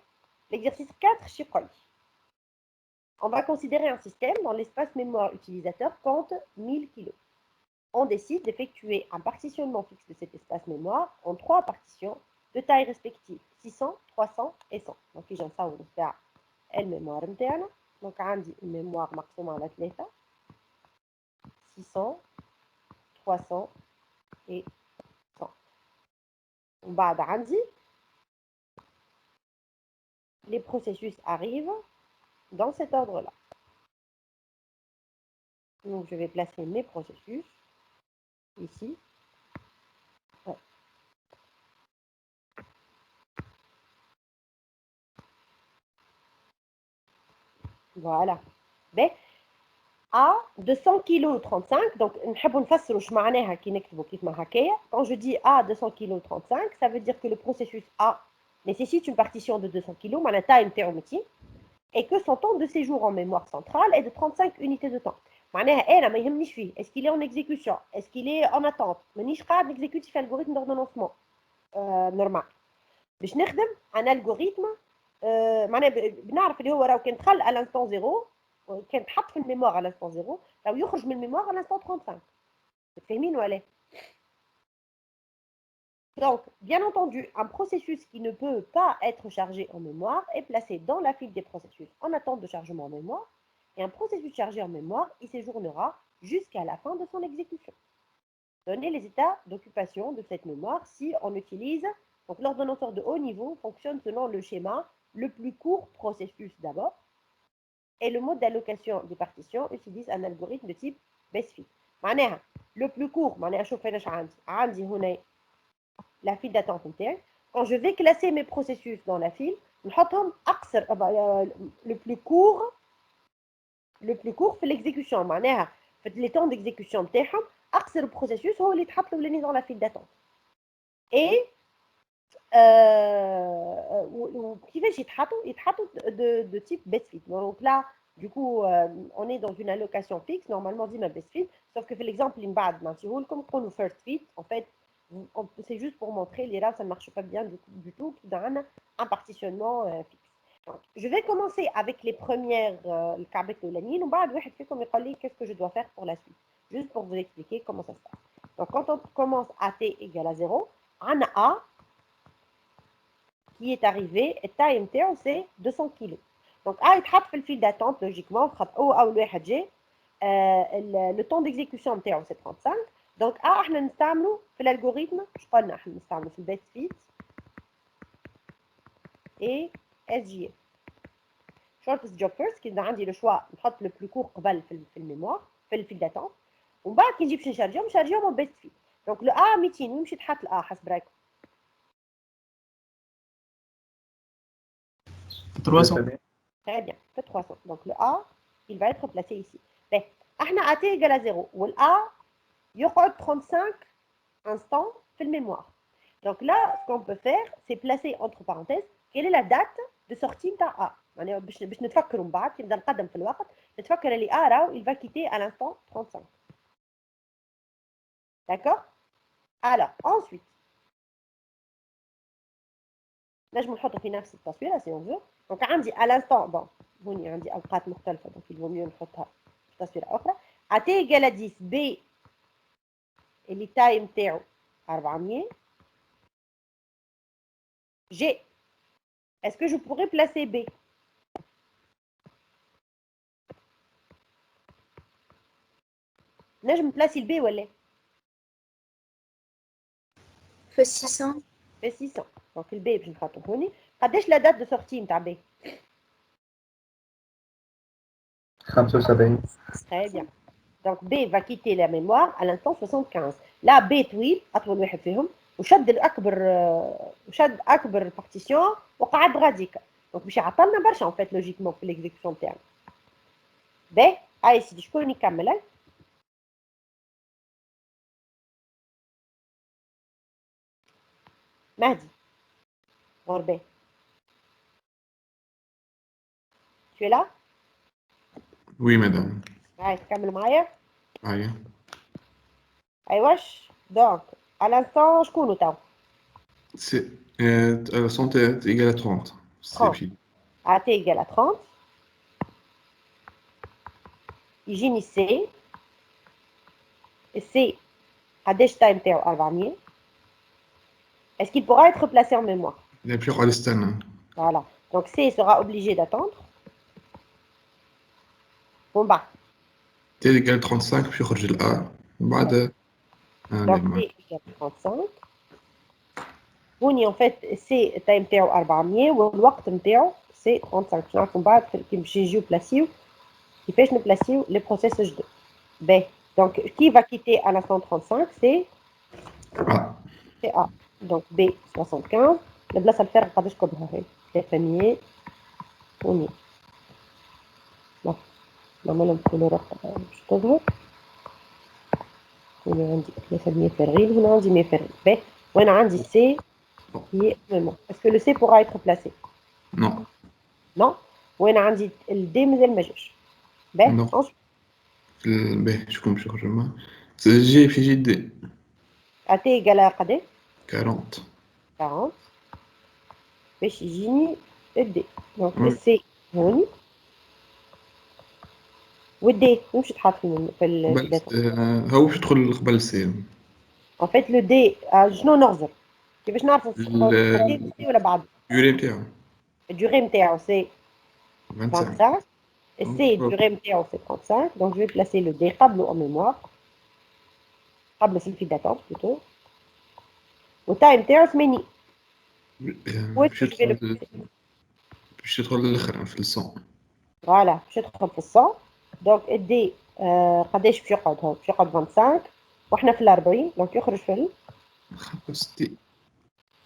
l'exercice 4, je crois. On va considérer un système dont l'espace mémoire utilisateur compte 1000 kg. On décide d'effectuer un partitionnement fixe de cet espace mémoire en 3 partitions de taille respective 600, 300 et 100. Donc, j'en sais où faire la mémoire interne. Donc, on dit une mémoire maximum à 3. 600, 300 et 100. بعد عندي les processus arrivent dans cet ordre-là. Donc je vais placer mes processus ici. Ouais. Voilà. Ben, à 200 kg 35 donc نحبوا نفسروا اش معناها كي نكتبوا كيفما هكايا. Quand je dis à 200 kg 35 ça veut dire que le processus A nécessite une partition de 200 kg معناها taille نتاعو 200 et que son temps de séjour en mémoire centrale est de 35 unités de temps. معناها انا ما يهمنيش فيه est-ce qu'il est en exécution est-ce qu'il est en attente مانيش قاعد نكزيكوتي في الجوريثم d'ordonnancement نورمال باش نخدم ان الجوريثم معناها بنعرف اللي هو راه كان دخل à l'instant 0 كان تحط في الميموار على l'instant 0 راهو يخرج من الميموار على l'instant 35. فاهمين ولا؟ Donc, bien entendu, un processus qui ne peut pas être chargé en mémoire est placé dans la file des processus en attente de chargement en mémoire. Et un processus chargé en mémoire, il séjournera jusqu'à la fin de son exécution. Donnez les états d'occupation de cette mémoire si on utilise... Donc, l'ordonnanceur de haut niveau fonctionne selon le schéma le plus court processus d'abord. Et le mode d'allocation des partitions utilise un algorithme de type BESFIT. معناها le plus court معناها شوف انا اش عندي هنا la file d'attente نتاعي. Quand je vais classer mes processus dans la file نحطهم اقصر le plus court في l'exécution معناها في les temps d'exécution نتاعهم اقصر processus هو اللي يتحط الاولاني dans la file d'attente. Et كيفاش يتحطوا de type BESFIT. Donc là du coup on est dans une allocation fixe normalement dit ma BESFIT sauf que في l'exemple اللي من بعد نعطيه لكم نقولوا first fit en fait c'est juste pour montrer les là ça ne marche pas bien du tout qui donne un partitionnement fixe. Je vais commencer avec les premières الكعبات الأولانيين ومن بعد واحد فيكم يقول لي qu'est-ce que je dois faire pour la suite. Juste pour vous expliquer comment ça se passe. Donc quand on commence à t égale à 0, on a A qui est arrivé, et taille نتاعو c'est 200 kg. Donc A يتحط في الفيل d'attente logiquement خاطر هو أول واحد جاي. Le temps d'exécution نتاعو c'est 35. Donc A احنا نستعملو في الالغوريثم اش قلنا احنا نستعملو في البيست فيت et SGF. shortest job first كي عندي لو شوا نحط لو بلو كور قبل في الميموار في الفيل داتون ومن بعد كي نجي باش نشارجيهم بيست فيت. دونك لو A 200 ويمشي تحط الA حسب رايكم 300. Très bien, fait 300. Donc le A, il va être placé ici. Ben, احنا AT égale à 0 والA يقعد 35 instants في الميموار. Donc là, ce qu'on peut faire, c'est placer entre parenthèses quelle est la date de sortie de A. يعني باش نتفكروا من بعد كي نبدا نقدم في الوقت نتفكر اللي A راهو il va quitter à l'instant 35. D'accord? Alors, ensuite نجم نحطه في نفس التصويره si on veut. Donc عندي à l'instant bon هوني عندي اوقات مختلفه donc il vaut mieux نحطها في تصويره اخرى. AT égale à 10 B اللي تايم تاعو 400 G. Est-ce que je pourrais placer B? نجم نبلاسي البي ولا؟ في 600 في 600. دونك البي باش نحطو هوني. قداش لا دات دو سورتي نتاع بي؟ 75. Très bien. Donc B va quitter la mémoire à l'instant 75. Là B طويل أطول واحد فيهم وشد أكبر بارتيسيون وقعد غاديكا. دونك باش يعطلنا برشا en fait logiquement في l'exécution تاعنا. باهي هاي سيدي شكون يكمل؟ مهدي غربي. Tu es là? Oui, madame. هاي تكمل معايا؟ Aïe. أيواش دونك à l'instant شكونو تو؟ C'est la santé est égale à 30. C'est 30. pile. AT égale à 30. يجيني C. Et C قداش تايم تاعو 400. Est-ce qu'il pourra être placé en mémoire? Il n'y a plus à l'estan. Voilà. Donc C sera obligé d'attendre. Bon bah. T égale 35 puis رجل A. بعد Donc C égale 35. هوني en fait C تايم تاعو 400 والوقت نتاعو c'est 35. باش نعرفو من بعد كي باش يجيو بلاسيو كيفاش نبلاسيو لي بروسيس جدد. باهي. Donc qui va quitter à l'instant 35 c'est A. C'est A. Donc B 75. البلاصه الفارغه قداش كبرها هي 300 هوني. نعملهم كولور باش تظهر. هنا عندي 300 فارغين هنا عندي 100 فارغين. باهي وانا عندي C qui est mémoire. Est-ce que le C pourra être placé? Non. Non. وانا عندي ال D مازال ما جاش. باهي Non. باهي شكون باش يخرج معاه؟ جي في جي دي. AT égale à قداش؟ 40. 40 باش يجيني ال D. Donc le C هوني والدي مش تحط في الداتا. هو باش يدخل قبل السي. En fait le D شنو نغزر؟ كيفاش نعرفوا الدي ولا بعد؟ الديوري نتاعو. الديوري نتاعو سي 25 et C الديوري نتاعو سي 35 donc je vais placer le D قبله en mémoire قبل في الفيل داتونت بلوتو والتايم نتاعو 80 باش يدخل للاخر في الصون. فوالا باش يدخل في الصون دونك الدي قداش باش يقعد هون؟ باش يقعد 25 وحنا في 40 دونك يخرج في 65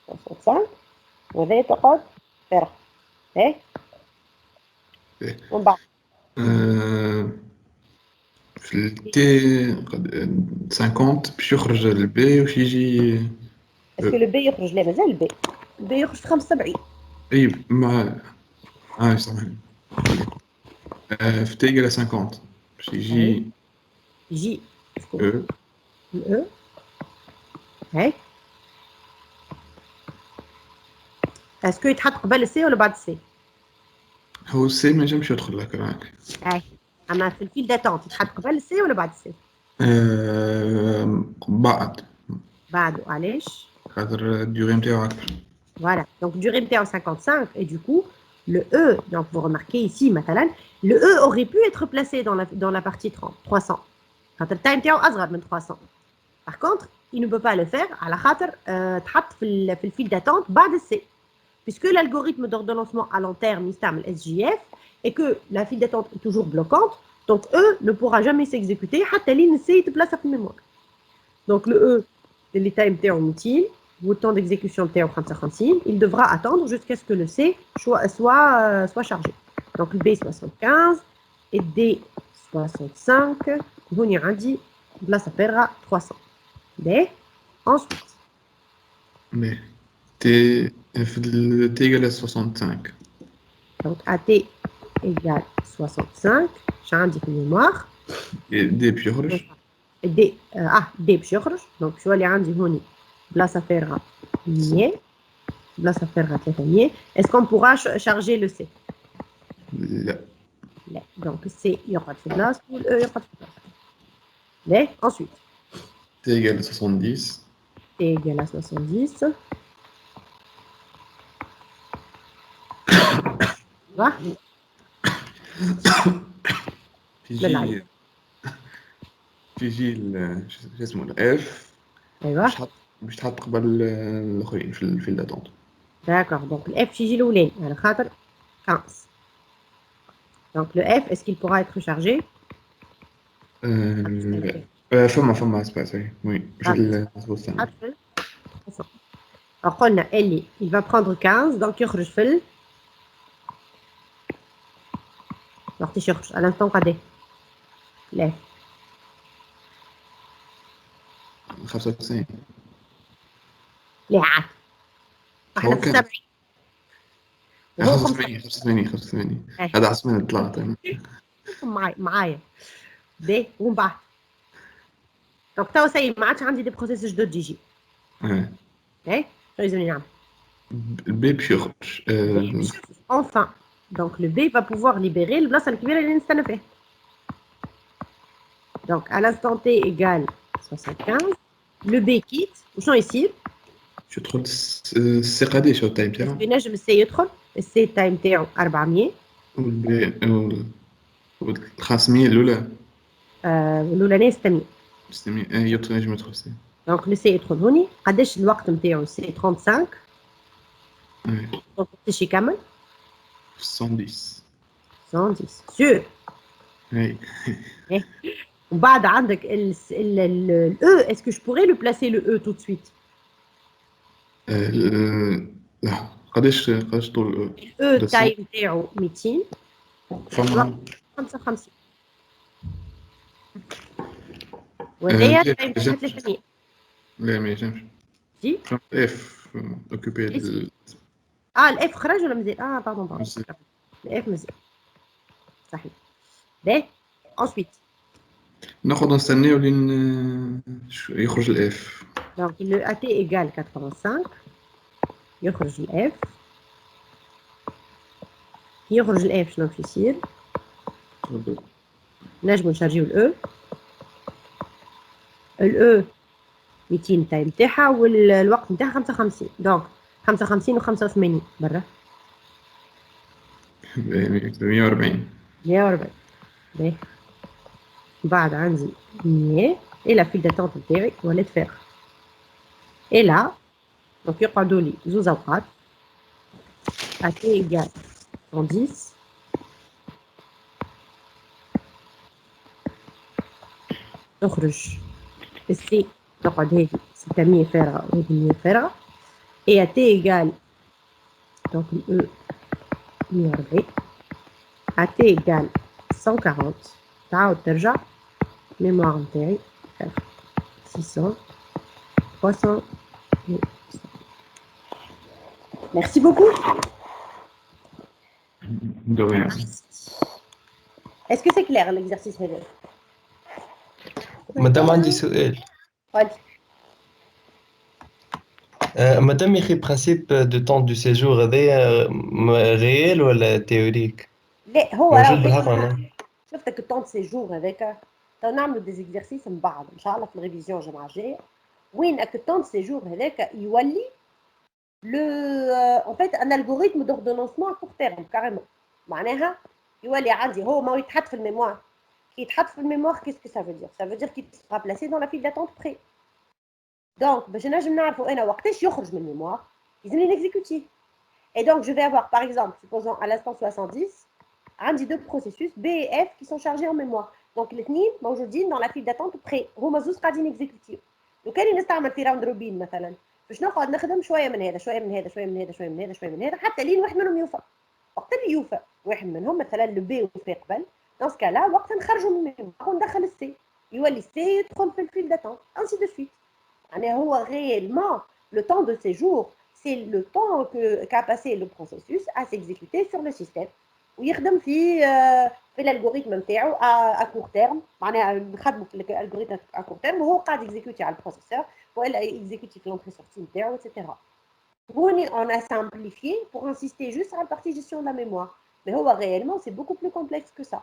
65 وهذا تقعد فارغ. ايه ومن بعد في التي 50 باش يخرج البي وش يجي. اسكو لو بي يخرج؟ لا مازال البي يخرج في 75. اي ما سامحني. في تي égale à 50 باش يجي الاو هاي. اسكو يتحط قبل السي ولا بعد السي؟ هو السي ما ينجمش يدخل لك معاك. اي اما في الفيل داتونت يتحط قبل السي ولا بعد السي؟ بعد بعده علاش؟ خاطر الديوغي نتاعو أكبر. Voilà, donc durée MTO 55 et du coup le E, donc vous remarquez ici مثلا le E aurait pu être placé dans la partie 30, 300 خاطر التايم تاعو أصغر من 300. Par contre, il ne peut pas le faire على خاطر تحط في الفيل d'attente بعد السي puisque l'algorithme d'ordonnancement à long terme يستعمل SGF et que la file d'attente est toujours bloquante, donc E ne pourra jamais s'exécuter حتى لين السي يتبلاص في الميموار. Donc le E اللي تايم تاعو 200 ou le temps d'exécution de TO55, il devra attendre jusqu'à ce que le C soit chargé. Donc le B75 et D65, on ira dit, là ça perdra 300. D, ensuite. Mais T égale à 65. Donc AT égale 65, j'ai un dit mémoire. Et D بيخرج. D, D بيخرج, donc je vais aller عندي هوني. بلاصة فارغة 100 بلاصة فارغة 300. Est-ce qu'on pourra charger le C? لا. لا. Donc C يقعد في بلاصة و E يقعد في بلاصة. لا. Ensuite. T égale à 70. T égale à 70. Va. تيجي شو اسمه الاف ايوه باش تحط قبل الاخرين في الفيل داتونت. D'accord, donc le F يجي الاولاني على خاطر 15. Donc le F, est-ce qu'il pourra être chargé? فما اسباس oui. Alors قلنا اللي il va prendre 15 donc يخرج في ال وقت يخرج على l'instant قداه لا 95 لا عاد احنا في 70 85 هذا عصمين طلعت معايا ده ومن بعد دونك توا سي ما عادش عندي دي بروسيس جدد يجي ايه شو لازم نعمل البي باش يخرج enfin donc le B va pouvoir libérer البلاصه الكبيره اللي نستنى فيها donc à l'instant T égale 75 le B quitte وشنو يصير يدخل السي قداش هو التايم تاعو ينجم السي يدخل السي التايم تاعو 400 والبي 500 الاولى الاولانيه 600 يدخل ينجم يدخل السي دونك لو سي يدخل هوني قداش الوقت نتاعو سي 35 دونك وقتاش يكمل 110 سور اي وبعد عندك ال E est-ce que je pourrais le placer le E tout de suite لا قداش طول E تايم تاعو 200 فما 55 وهذايا تايم تاعها 300 لا ما ينجمش جي اف اوكوبي الاف خرج ولا مازال باردون الاف مازال صحيح باهي ensuite ناخذ نستناو لين يخرج الاف دونك لو AT égale 85 يخرج الاف يخرج الاف شنو باش يصير نجمو نشارجيو الاو 200 تايم تاعها والوقت نتاعها 55 دونك 55 و 85 برا 140 باهي بعد عندي 100 الى فيل داتونت نتاعي ولات فارغ الى دونك يقعدوا لي زوز اوقات AT égale 110 تخرج السي تقعد هذه 600 فارغة وهذه 100 فارغة et AT égale donc E 140 AT égale 140 تعاود ترجع ميموار نتاعي 600 300 Merci beaucoup. De rien. Est-ce que c'est clair l'exercice هذا؟ مادام عندي سؤال مادام يا اخي برانسيب دو طون دو سيجور هذايا ريال ولا تيوريك؟ لا هو موجود بالحق معناها. شفتك التون سيجور هذاك تو نعملوا دي زيكزارسيس من بعض ان شاء الله في الريفيزيون الجمعه الجايه وين التون سيجور هذاك يولي لو ان فيت ان الغوريثم دوردونونسمون كور تيرم كاريمون معناها يولي عندي هو ما يتحط في الميموار كي يتحط في الميموار كيسكو سا فو دير سا فو دير كي سera placé dans la file d'attente près donc باش نجم نعرفوا انا وقتاش يخرج من الميموار لازمني نكزيكوتيه et donc je vais avoir par exemple supposons à l'instant 70 عندي deux processus B et F qui sont chargés en mémoire donc الاثنين موجودين dans la file d'attente près هما زوج قاعدين اكزيكوتيو لو كان نستعمل في راوند روبين مثلا باش نقعد نخدم شويه من هذا شويه من هذا شويه من هذا شويه من هذا شويه من هذا حتى لين واحد منهم يوفى وقت اللي يوفى واحد منهم مثلا لو بي وفى قبل dans ce cas là وقت نخرجوا من الميموار وندخل السي يولي السي يدخل في الفيل داتونت ainsi de suite يعني هو réellement le temps de séjour c'est le temps qu'a passé le processus à s'exécuter sur le système ويخدم في الالغوريثم نتاعو à court terme معناها نخدموا في الالغوريثم à court terme وهو قاعد يكزيكوتي على البروسيسور والا يكزيكوتي في l'entrée sortie نتاعو etc. هوني on a simplifié pour insister juste sur la partie gestion de la mémoire mais هو réellement c'est beaucoup plus complexe que ça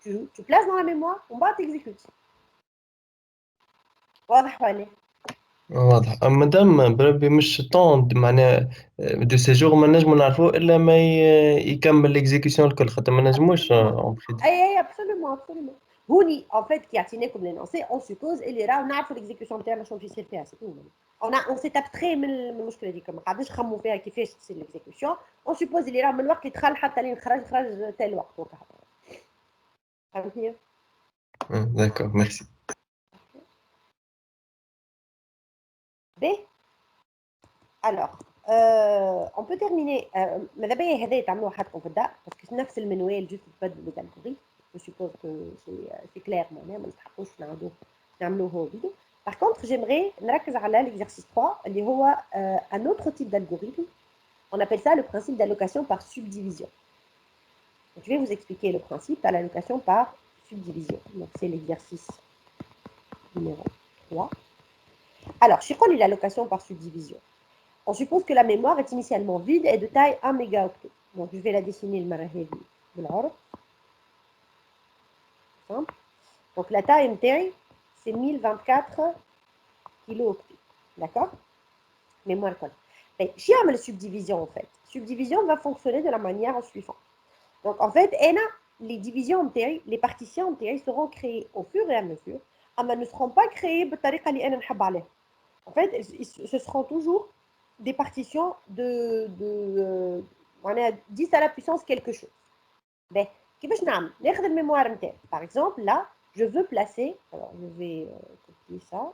tu places dans la mémoire ومن بعد تكزيكوتي واضح ولا واضح مادام بربي مش طون معناها دو سيجور ما نجمو نعرفوه الا ما يكمل ليكزيكسيون الكل خاطر ما نجموش اي absolument هوني en fait كي عطيناكم لينونسي on suppose اللي راهو نعرفوا ليكزيكسيون تاعنا شنو يصير فيها سي تو on s'est abstrait من المشكله ديك ما قعدناش نخمموا فيها كيفاش تصير ليكزيكسيون on suppose اللي راهو من الوقت يدخل حتى لين خرج تاع الوقت وكذا فهمتني داكور ميرسي B. Alors, on peut terminer. Mais d'abord, هذا يتعملوا حدكم في الدار parce que نفس المنوال جوست تبدلوا بالالغوريثم. Je suppose que c'est clair معناها ما نستحقوش نعملوه فيديو. Par contre, j'aimerais نركز على l'exercice 3 اللي هو un autre type d'algorithme. On appelle ça le principe d'allocation par subdivision. Donc, je vais vous expliquer le principe de l'allocation par subdivision. Donc, c'est l'exercice numéro 3. Alors, chez quoi l'allocation par subdivision? On suppose que la mémoire est initialement vide et de taille 1 mégaoctet. Donc, je vais la dessiner le marahé de l'ordre. Donc, la taille MTI, c'est 1024 kilo-octets. D'accord? Mémoire quoi. Si on a la subdivision, en fait, subdivision va fonctionner de la manière suivante. Donc, en fait, les divisions MTI, les partitions MTI seront créées au fur et à mesure, mais ne seront pas créées de la manière que nous en fait, ce seront toujours des partitions de 10 à la puissance quelque chose. Ben, كيفاش نعمل؟ ناخذ الميموار نتاعي. Par exemple, là, je veux placer, alors je vais copier ça.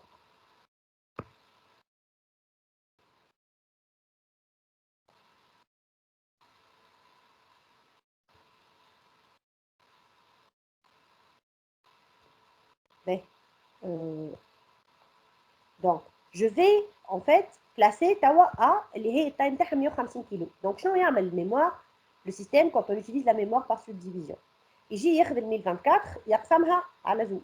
Ben, donc, je vais en fait placer توا A اللي هي التايم نتاعها 150 كيلو. Donc شنو يعمل الميموار؟ Le système quand on utilise la mémoire par subdivision. يجي ياخذ ال 1024 يقسمها على زوز.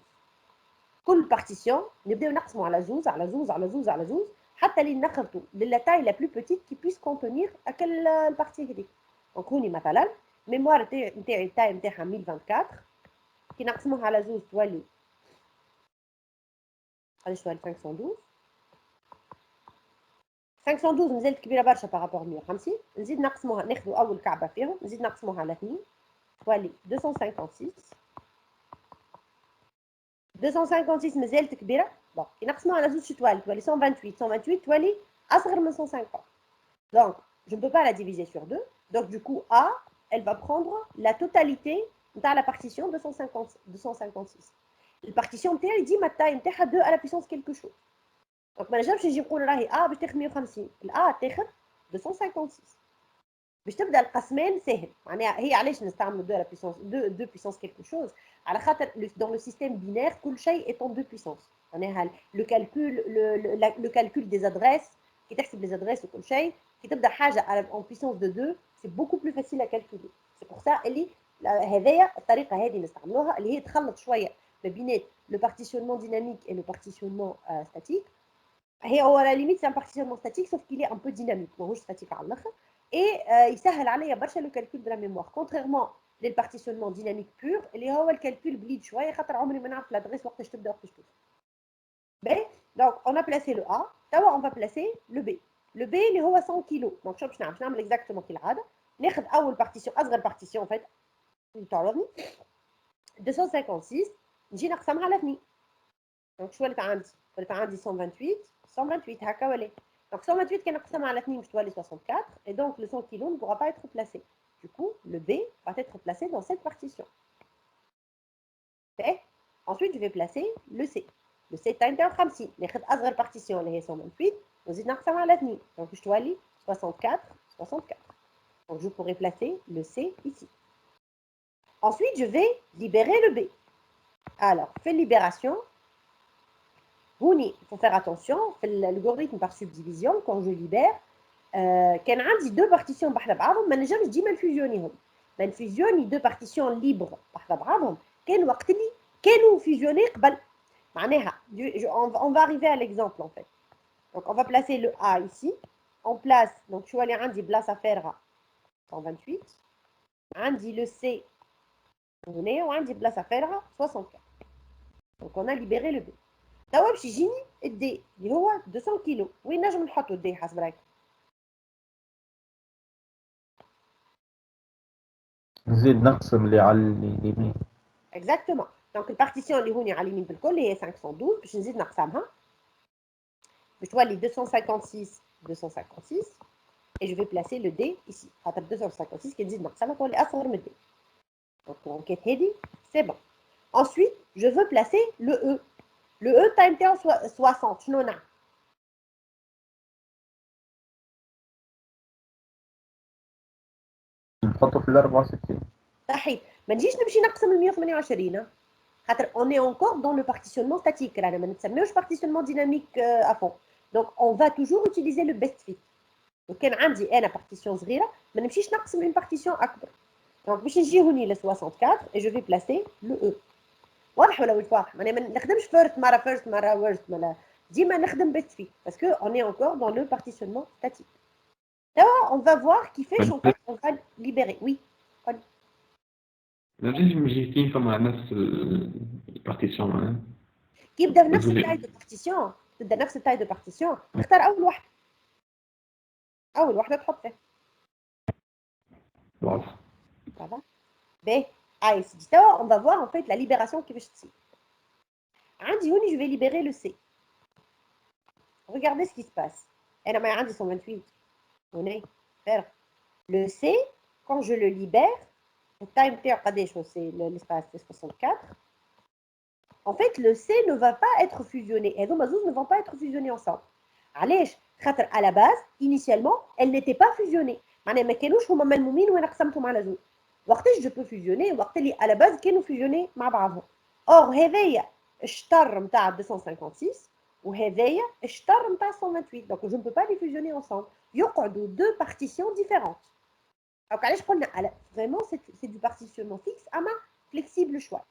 كل بارتيسيون نبداو نقسموا على زوز على زوز على زوز على زوز حتى اللي نخلطوا للا تاي لا بلو بوتيت كي بيس كونتونير اكل البارتي هذيك. دونك هوني مثلا الميموار نتاعي التاي نتاعها 1024 كي نقسموها على زوز تولي قداش تولي 512 512 مازالت كبيره برشا بارابور 150 نزيد نقسموها ناخذوا اول كعبه فيهم نزيد نقسموها على 2 تولي 256 256 مازالت كبيره bon كي نقسموها على زوج تولي 128 128 تولي اصغر من 150 donc je ne peux pas la diviser sur 2 donc du coup A elle va prendre la totalité dans la partition 256 la partition نتاعي ديما التاي نتاعها 2 à la puissance quelque chose donc ما نجمش نجي نقول راهي A باش تاخذ 150 الA تاخذ 256 باش تبدا القسمان ساهل معناها هي علاش نستعملوا 2 à la puissance 2 puissance quelque chose على خاطر dans le système binaire كل شيء est en 2 puissance معناها le calcul des adresses كي تحسب les adresses وكل شيء كي تبدا حاجه en puissance de 2 c'est beaucoup plus facile à calculer c'est pour ça اللي هذايا الطريقه هذه نستعملوها اللي هي تخلط شويه ما بين le partitionnement dynamique et le partitionnement statique هي هو la limite c'est un partitionnement statique sauf qu'il est un peu dynamique ماهوش statique على الاخر et يسهل عليا برشا le calcul de la mémoire contrairement للبارتيشنمون ديناميك بور اللي هو الكالكول بليد شويه خاطر عمري ما نعرف لادريس وقتاش تبدا وقتاش توصل. باهي دونك اون ا بلاسي لو ا توا اون فا بلاسي لو بي. لو بي اللي هو 100 كيلو. دونك شوف باش نعمل اكزاكتومون كالعاده. ناخذ اول بارتيسيون اصغر بارتيسيون فات اللي تعرضني 256 نجي نقسمها على 2. دونك شو ولات عندي؟ ولات عندي 128 هكا ولا. Donc 128 qui est نقسمها على 2 باش تولي 64 et donc le 100 kg ne pourra pas être placé. Du coup, le B va être placé dans cette partition. Okay. Ensuite, je vais placer le C. Le C تاع 50 ناخذ اصغر partition اللي هي 128 ونزيد نقسمها على 2 donc باش تولي 64. Donc je pourrais placer le C ici. Ensuite, je vais libérer le B. Alors, fait libération. Il faut faire attention, l'algorithme par subdivision, quand je libère, كان عندي deux partitions بحذا بعضهم ما نجمش ديما نفيزيونيهم. ما نفيزيوني deux partitions libres بحذا بعضهم كان وقت اللي كانوا فيزيوني قبل. معناها on va arriver à l'exemple en fait. Donc on va placer le A ici. On place donc شو اللي عندي بلاصه فارغه 128. عندي le C هنا وعندي بلاصه فارغه 64. Donc on a libéré le B. توا باش يجيني الدي اللي هو 200 كيلو. وين نجم نحطو الدي حسب رايك؟ نزيد نقسم اللي على اليمين. اكزاكتومون. دونك البارتيسيون اللي هوني على اليمين بالكل هي 512 باش نزيد نقسمها باش تولي 256 et je vais placer le D ici. خاطر 256 كي نزيد نقسمها تولي اصغر من الدي. دونك الانكيت هذه سي بون. Ensuite, je veux placer le E. Le E تايم تاعو 60 شنو نعمل؟ نحطه في ال 64. صحيح. ما نجيش نمشي نقسم ال 128 خاطر on est encore dans le partitionnement statique. رانا ما نسميوش partitionnement dynamique à fond. Donc on va toujours utiliser le best fit. لو كان عندي انا بارتيسيون صغيره ما نمشيش نقسم اون بارتيسيون اكبر. دونك باش نجي هوني ل 64 et je vais placer le E. واضح ولا مش واضح؟ معناها ما نخدمش فيرست مره ورست مره ديما نخدم بيست فيت باسكو on est encore dans le partitionnement statique. توا on va voir كيفاش on va libérer. Oui. نجم جيتين فما نفس البارتيسيون معناها كي يبدا نفس التاي دو بارتيسيون تبدا نفس التاي دو بارتيسيون تختار اول واحده تحط فيها. واضح. صافا باهي. اي سيدي توا on va voir en fait la libération كيفاش تصير. عندي هوني je vais libérer le C. Regardez ce qui se passe. انا ما عندي 128 هنا فارغ. Le C quand je le libère le time تاعو قداش هو سي l'espace c'est 64. En fait le C ne va pas être fusionné. هذوما زوز ne vont pas être fusionnés ensemble. علاش؟ خاطر à la base initialement elles n'étaient pas fusionnées. معناها ما كانوش هما ملمومين وانا قسمتهم على زوج. وقتاش جو بو فيزيوني؟ وقت اللي على باز كانوا فيزيوني مع بعضهم. اور هذايا الشطر نتاع 256 وهذايا الشطر نتاع 128. دونك جو نبو با لي فيزيوني انصامبل. يقعدوا دو بارتيسيون ديفيرونت. دونك علاش قلنا على فريمون سي دو بارتيسيونمون فيكس اما فليكسيبل شويه.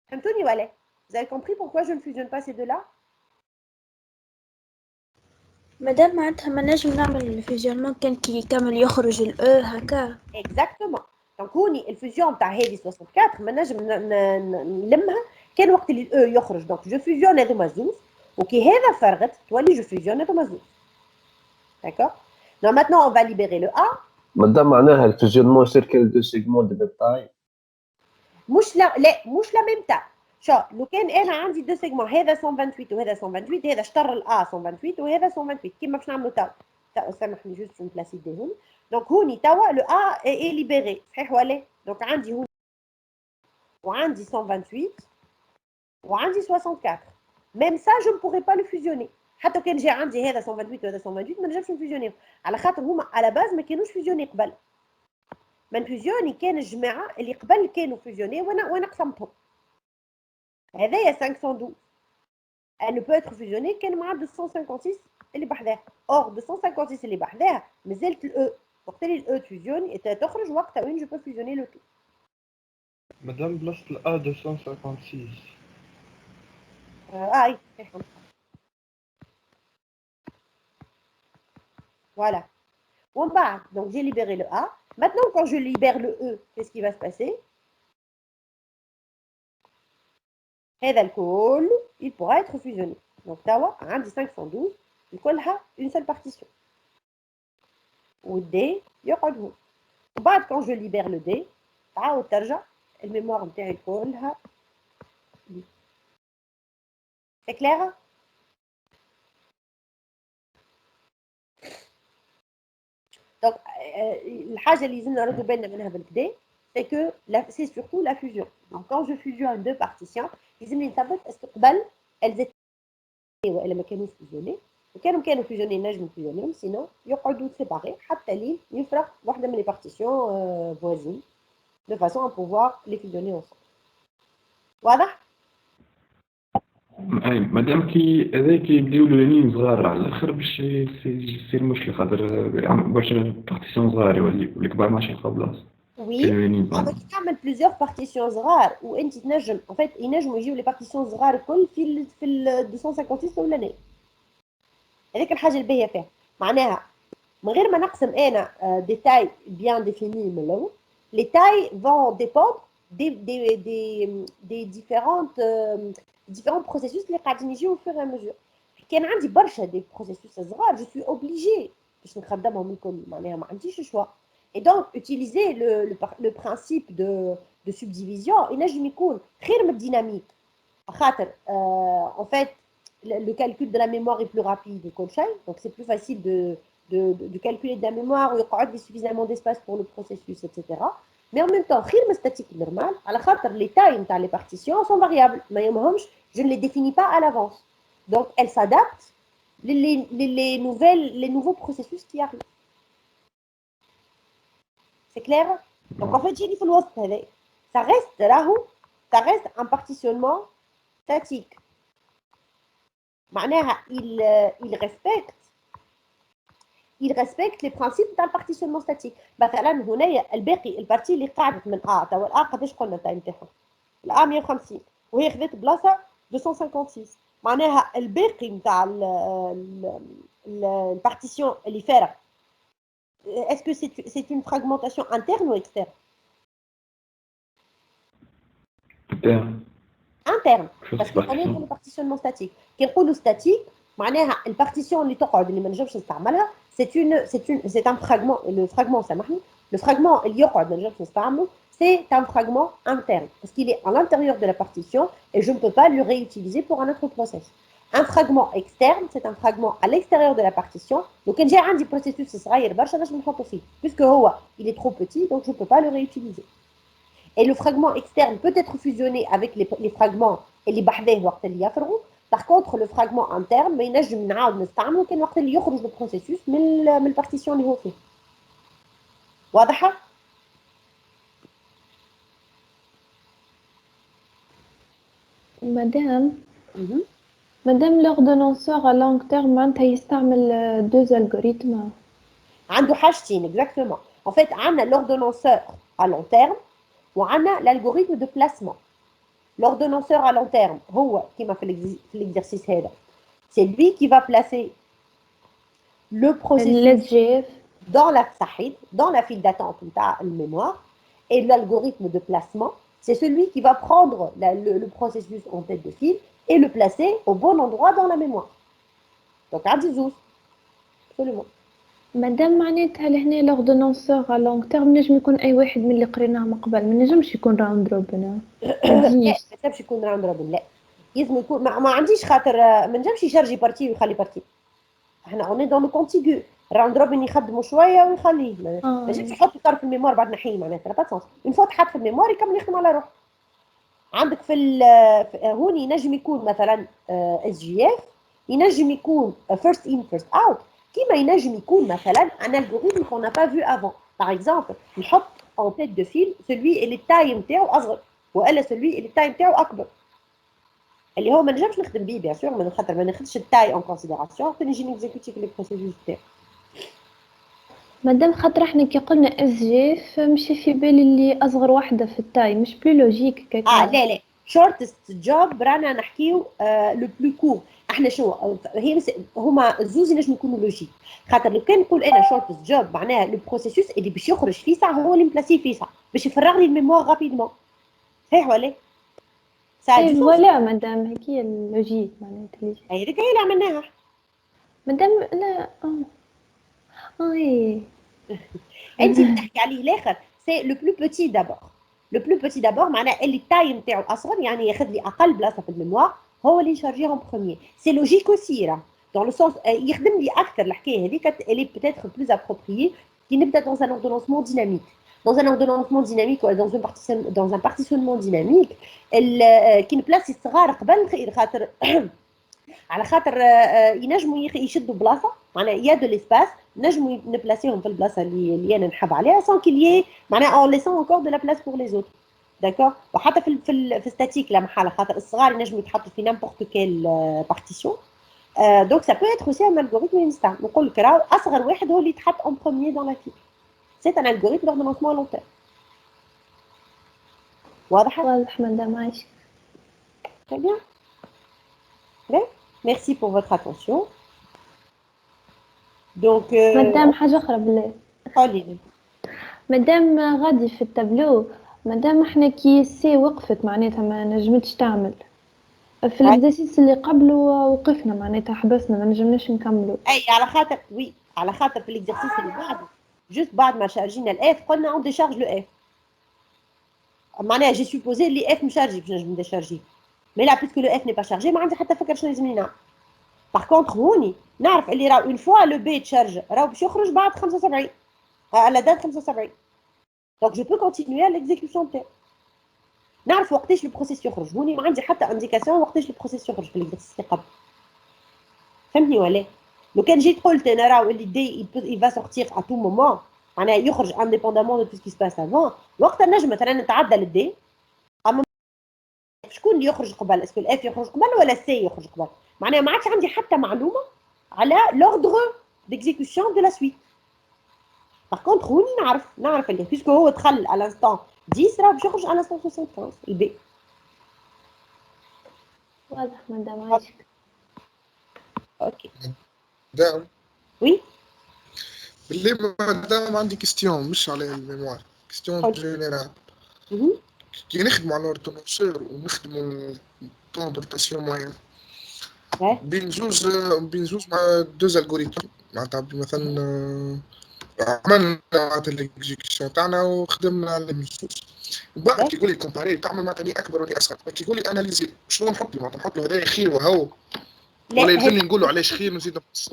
فهمتوني ولا؟ Vous avez compris pourquoi je ne fusionne pas ces deux-là? مادام معناتها ما نجم نعمل الفيزيونمون كان كي كامل يخرج الأو هكا. اكزاكتومون. دونك هوني الفيزيون تاع هذه 64 ما نجم نلمها كان وقت اللي الاو يخرج. دونك جو فيزيون هذوما زوز وكي هذا فرغت تولي جو فيزيون هذوما زوز. داكور. دونك ماتنون اون فا ليبيري لو ا. مادام معناها الفيزيونمون يصير كان دو سيغمون دو ميم تاي. مش لا مش لا ميم تاي. شو لو كان انا عندي دو سيغمون هذا 128 وهذا 128 هذا شطر الأ 128 وهذا 128 كيما باش نعملوا توا سامحني جوست نبلاسي دي هون. دونك هوني توا لو أ اي ليبيري صحيح ولا؟ دونك عندي هوني وعندي 128 وعندي 64. ميم سا جو ne pourrais pas le fusionner. حتى كان جا عندي هذا 128 وهذا 128 ما نجمش نفيزيونيهم على خاطر هما على باز ما كانوش فيزيوني قبل. من فيزيوني كان الجماعه اللي قبل كانوا فيزيوني وانا قسمتهم. هذايا 512 elle ne peut être fusionnée كان مع 256 اللي بحذاها. اور 256 اللي بحذاها مازالت الاو. وقت اللي الاو تفيزيوني تخرج وقتها وين جو بو فيزيوني لو تو. مادام بلاصة الأ 256. اي فوالا. ومن بعد دونك جي ليبيري لو ا Maintenant, quand je libère le E, qu'est-ce qui va se passer? هذا الكل il pourra être fusionné. Donc توا عندي 512 كلها une seule partition. والD يقعد هون. وبعد quand je libère le D تعاود ترجع الميموار نتاعي كلها. C'est clair? Donc الحاجة اللي لازمنا نردوا بالنا منها بالكدا c'est que c'est surtout la fusion. Donc quand je fusionne deux partitions لازمني نثبت est-ce que قبل elles étaient والا ما كانوش فيزيوني وكانوا فيزيوني نجم فيزيونيهم سينو يقعدوا سيباري حتى لين يفرغ واحدة من les partitions voisines de façon à pouvoir les fusionner ensemble. واضح؟ اي مادام كي هذاك يبداو لونين صغار على الاخر باش يصير مشكل خاطر برشا بارتيسيون صغار والكبار ماشي يلقاو بلاصه. Oui, avec تعمل plusieurs partitions صغار وانت تنجم en fait ينجموا يجيو لي بارتيسيون صغار الكل في ال 256 الاولانيه. هذيك الحاجه الباهيه فيها معناها من غير ما نقسم انا دي تاي بيان ديفيني من الاول لي تاي vont dépendre des différents processus اللي قاعدين يجيو au fur et à mesure. كان عندي برشا دي بروسيسوس صغار جو سوي اوبليجي باش نخدمهم الكل معناها ما عنديش شوا. Et donc, utiliser le principe de subdivision, il يكون خير من الديناميك. خاطر, en fait, le calcul de la mémoire est plus rapide que شيء, donc c'est plus facile de calculer de la mémoire où il y a suffisamment d'espace pour le processus, etc. Mais en même temps, خير من statique normal, على خاطر les tailles de les partitions sont variables. ما يهمهمش, je ne les définis pas à l'avance. Donc, elles s'adaptent les nouveaux processus qui arrivent. C'est clair? Donc en fait, j'ai dit ça reste un partitionnement statique. معناها il respecte les principes d'un partitionnement statique. مثلا هنايا الباقي البارتي اللي قاعدت من A توا الA قداش قلنا التايم نتاعها؟ الA 150 وهي خذت بلاصه 256 معناها الباقي نتاع البارتيسيون اللي فارغ. Est-ce que c'est une fragmentation interne ou externe? Interne. Parce qu'on est dans le partitionnement statique. Quand on dit statique, معناها البارتيسيون اللي تقعد اللي ما نجمش نستعملها c'est un fragment. Le fragment سامحني. Le fragment اللي يقعد ما نجمش نستعمله c'est un fragment interne parce qu'il est à l'intérieur de la partition et je ne peux pas le réutiliser pour un autre process. Un fragment externe, c'est un fragment à l'extérieur de la partition. Donc, quand j'ai un processus صغير برشا نجم نحطه فيه. Puisque هو, il est trop petit, donc je ne peux pas le réutiliser. Et le fragment externe peut être fusionné avec les fragments اللي بحذاه وقت اللي يفرغوا. Par contre, le fragment interne ما ينجم نعاود نستعمله كان وقت اللي يخرج البروسيسوس من البارتيسيون اللي هو فيه. واضحة؟ مادام l'ordonnanceur à long terme معناتها يستعمل deux algorithmes. عنده حاجتين exactement. En fait, عندنا l'ordonnanceur à long terme وعندنا l'algorithme de placement. L'ordonnanceur à long terme هو كما في l'exercice هذا. C'est lui qui va placer le processus dans la file d'attente نتاع الميموار et l'algorithme de placement, c'est celui qui va prendre le processus en tête de file et le placer au bon endroit dans la mémoire. Donc, عندي زوز. Absolument. مادام معناتها لهنا لوردونونسور على لونغ تيرم نجم يكون اي واحد من اللي قريناه من قبل ما نجمش يكون راوند روبن. لا ما ينجمش يكون راوند روبن لا لازم يكون ما عنديش خاطر ما نجمش يشارجي بارتي ويخلي بارتي. احنا اوني دون لو كونتيغو راوند روبن يخدموا شويه ويخليه ما نجمش يحط طرف الميموار بعد نحيه معناتها با سونس اون فوا تحط في الميموار يكمل يخدم على روحه. عندك في هون ينجم يكون مثلا اس جي اف ينجم يكون first in first out كيما ينجم يكون مثلا un algorithme qu'on n'a pas vu avant. Par exemple نحط en tête de file celui اللي التاي نتاعو اصغر والا celui اللي التاي نتاعو اكبر اللي هو ما نجمش نخدم بيه بيان سور من خاطر ما ناخذش التاي اون كونسيديراسيون كي نجي نيكزيكوتي في لي بروسيدور تاعو. مادام خاطر احنا كي قلنا اس جي فمشي في بالي اللي اصغر واحده في التاي مش بلو لوجيك كيك. لا shortest job رانا نحكيو لو بلو كور. احنا شنو هي هما الزوز ينجموا يكونوا لوجيك، خاطر لو كان نقول انا شورتست جوب معناها لو بروسيسوس اللي باش يخرج في ساعه هو اللي مبلاسي في ساعه باش يفرغ لي الميموار رابيدمون. صحيح ولا؟ اي فوالا مادام هيك هي اللوجيك معناتها هذيك هي اللي عملناها مادام لا اي انت بتحكي عليه الاخر سي لو بلو بوتي دابور. لو بلو بوتي دابور معناها اللي التاي نتاعو اصغر يعني ياخذ لي اقل بلاصه في الميموار هو اللي نشارجيه اون بروميير. سي لوجيك اوسي راه دون لو سونس يخدم لي اكثر الحكايه هذيك اللي بوتيتر بلوز ابروبريي كي نبدا دون ان اوردونونسمون ديناميك. Dans un ordonnancement dynamique ou dans un partitionnement dynamique كي نبلاسي الصغار قبل خير خاطر على خاطر ينجموا يشدوا بلاصه معناها يا دو ليسباس نجموا نبلاسيهم في البلاصه اللي انا نحب عليها سون كيليي معناها اون ليسون انكور دو لا بلاس بور لي زوتر داكور. وحتى في ستاتيك لا محاله خاطر الصغار ينجموا يتحطوا في نيمبورت كيل بارتيسيون دونك سا بو اتر اوسي ان الغوريثم ينستعمل. نقول لك راهو اصغر واحد هو اللي يتحط اون بروميير دون لا فيل. سي ان الغوريثم دوردونونسمون لون تيرم. واضحه مادام عايشه. Très bien. Très. Merci pour votre attention. Donc مادام حاجه اخرى بالله قولي مادام غادي في التابلو مادام احنا كي سي وقفت معناتها ما نجمتش تعمل في الاكزرسيس اللي قبله وقفنا معناتها حبسنا ما نجمناش نكملوا. اي على خاطر وي على خاطر في الاكزرسيس اللي بعده جوست بعد ما شارجينا الاف قلنا اون ديشارج لو اف معناها جي سوبوزي اللي اف مشارجي باش نجم نديشارجي مي لا بيسكو لو اف ني با شارجي ما عندي حتى فكره شنو لازمني نعمل. باغ كونطخ هوني نعرف اللي راهو اون فوا لو بي تشارج راهو باش يخرج بعد 75 على دات 75 دونك جو بو كونتينيي ليكزيكسيون تاعي. نعرف وقتاش لو بروسيس يخرج هوني ما عندي حتى انديكاسيون وقتاش لو بروسيس يخرج في الاكزرسيس اللي قبل. فهمتني ولا؟ لو كان جيت قلت انا راهو اللي دي il va sortir à tout moment معناها يخرج indépendamment de tout ce qui se passe avant وقتها نجم مثلا نتعدى للدي اما شكون اللي يخرج قبل اسكو الاف يخرج قبل ولا السي يخرج قبل معناها ما عادش عندي حتى معلومه على لوردر ديكزيكسيون دو لا سويت. باغ كونطخ هوني نعرف اللي بيسكو هو دخل على انستون 10 راه باش يخرج على انستون 75 البي. واضح مادام عايشه. اوكي مادام وي باللي مادام عندي كيستيون مش على الميموار كيستيون جينيرال كي نخدموا على الاوردونونسور ونخدموا طون دو روتاسيون معين بين زوج مع دوز الغوريثم معناتها مثلا عملنا معناتها الاكزيكسيون تاعنا وخدمنا على النصوص بعد كيقول لي كومباري تعمل معناتها لي اكبر ولا اصغر كيقول لي اناليزي شنو نحط له معناتها نحط له هذا خير وهو ولا يلزمني نقول له علاش خير نزيد نقص.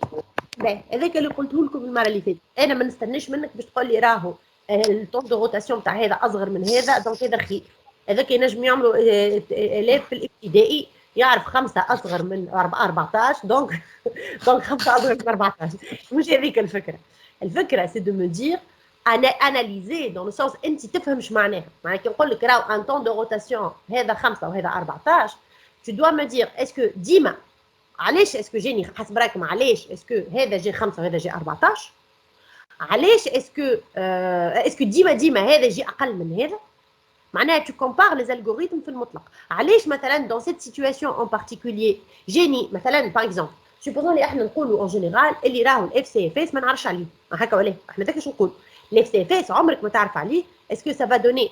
لا هذاك اللي قلته لكم المره اللي فاتت انا ما نستناش منك باش تقول لي راهو الطون دو روتاسيون تاع هذا اصغر من هذا دونك هذا خير. هذاك ينجم يعملوا الاف في الابتدائي يعرف 5 اصغر من 14 دونك 5 اصغر من 14 مش هذيك الفكره. الفكره سي دو مو دير انا اناليزي دون لو سونس انت تفهم اش معناها كي نقول لك راهو ان طون دو روتاسيون هذا 5 وهذا 14 tu dois me dire اسكو ديما علاش اسكو جاني حسب رايكم علاش اسكو هذا جي 5 وهذا جي 14 علاش اسكو ديما هذا جي اقل من هذا معناها tu compares les algorithmes في المطلق. علاش مثلا dans cette situation en particulier جاني مثلا باغ اكزومبل سوبوزون اللي احنا نقولوا اون جينيرال اللي راهو الاف سي اف اس ما نعرفش عليه هكا ولا احنا ذاك اش نقول الاف سي اف اس عمرك ما تعرف عليه اسكو ça va donner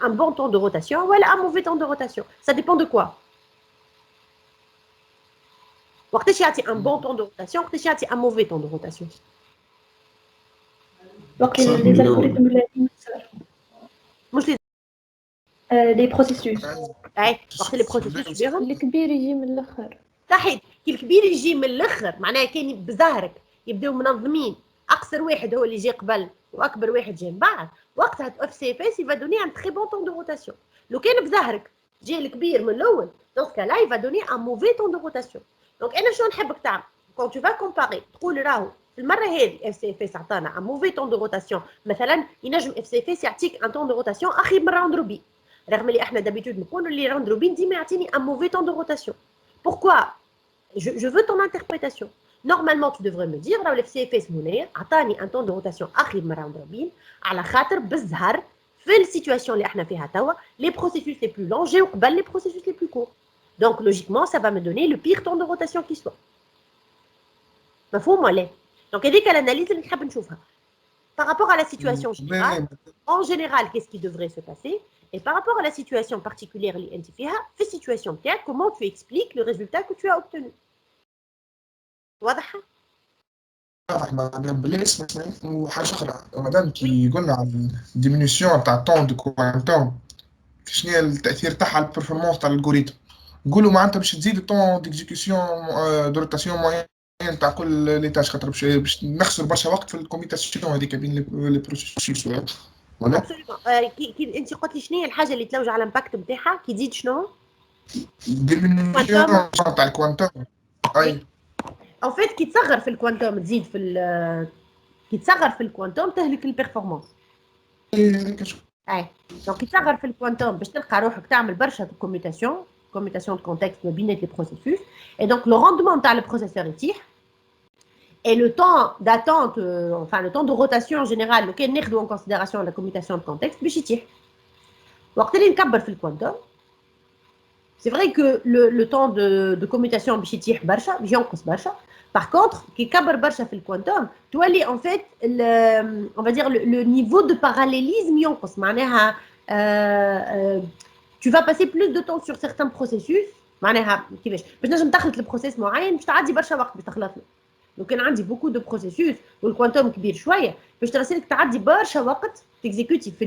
un bon temps de rotation ولا un mauvais temps de rotation ça dépend de quoi. وقتاش يعطي ان بون طون دو روتاسيون وقتاش يعطي ان موفي طون دو روتاسيون. وقت لي زالغوريثم مش لي بروسيسوس اي وقت لي بروسيسوس الكبير يجي من الاخر صحيح كي الكبير يجي من الاخر معناها كان بظاهرك يبداو منظمين اقصر واحد هو اللي جاي قبل واكبر واحد جاي من بعد وقتها اف سي اف اس يفا دوني ان تري بون طون دو روتاسيون. لو كان بظاهرك جاي الكبير من الاول دونك لا يفا دوني ان موفي طون دو روتاسيون. دونك انا شنو نحبك تعمل كون تو فا كومباري تقول راهو المره هذه اف سي اف اس عطانا ان موفي طون دو روتاسيون مثلا ينجم اف سي اف اس يعطيك ان طون دو روتاسيون اخي من راوند روبين رغم اللي احنا دابيتود نقولوا اللي راوند روبين ديما يعطيني ان موفي طون دو روتاسيون. بوركوا je veux ton interprétation. Normalement tu devrais me dire راهو الاف سي اف اس هنايا عطاني ان طون دو روتاسيون اخي من راوند روبين على خاطر بالزهر في السيتواسيون اللي احنا فيها توا لي بروسيسوس لي بلو لون جاو قبل لي بروسيسوس لي بلو كور Donc, logiquement, ça va me donner le pire temps de rotation qui soit. مفهوم ولا؟ Donc, هذيك l'analyse اللي نحب نشوفها. Par rapport à la situation générale, en général, qu'est-ce qui devrait se passer? Et par rapport à la situation particulière اللي انت فيها, في situation تاعك, comment tu expliques le résultat que tu as obtenu? واضحة؟ واضح مادام بالاسم وحاجة أخرى مادام كي قلنا عن الديمينيسيون تاع الطون دو كوانتوم شنو هي التأثير تاعها على البرفورمانس تاع الالغوريتم نقولوا معناتها باش تزيد الطون ديكزيكسيون دو روتاسيون موين تاع كل ليتاج خاطر باش نخسر برشا وقت في الكوميتاسيون هذيك بين لي بروسيسوس ولا؟ كي انت قلت لي شنو هي الحاجة اللي تلوج على الامباكت نتاعها كي تزيد شنو؟ ديمينيسيون تاع الكوانتوم أي En fait, كي تصغر في الكوانتوم تزيد في كي تصغر في الكوانتوم تهلك البيرفورمانس. اي دونك كي تصغر في الكوانتوم باش تلقى روحك تعمل برشا كوميوتاسيون دو كونتكست ما بين لي بروسيسوس et donc le rendement تاع البروسيسور يطيح et le temps d'attente enfin le temps de rotation en général لو كان ناخذوا en considération la commutation de contexte باش يطيح. وقت اللي نكبر في الكوانتوم c'est vrai que le temps de commutation باش يطيح برشا باش ينقص برشا. Par contre, qui كبر برشا في الكوانتوم تولي en fait on va dire le niveau de parallélisme ينقص معناها tu vas passer plus de temps sur certains processus معناها كيفاش باش نجم تخلط البروسيس معين باش تعدي برشا وقت باش تخلط له. لو كان عندي بوكو دو بروسيسوس والكوانتوم كبير شويه باش ترسلك تعدي برشا وقت تكزيكوتي في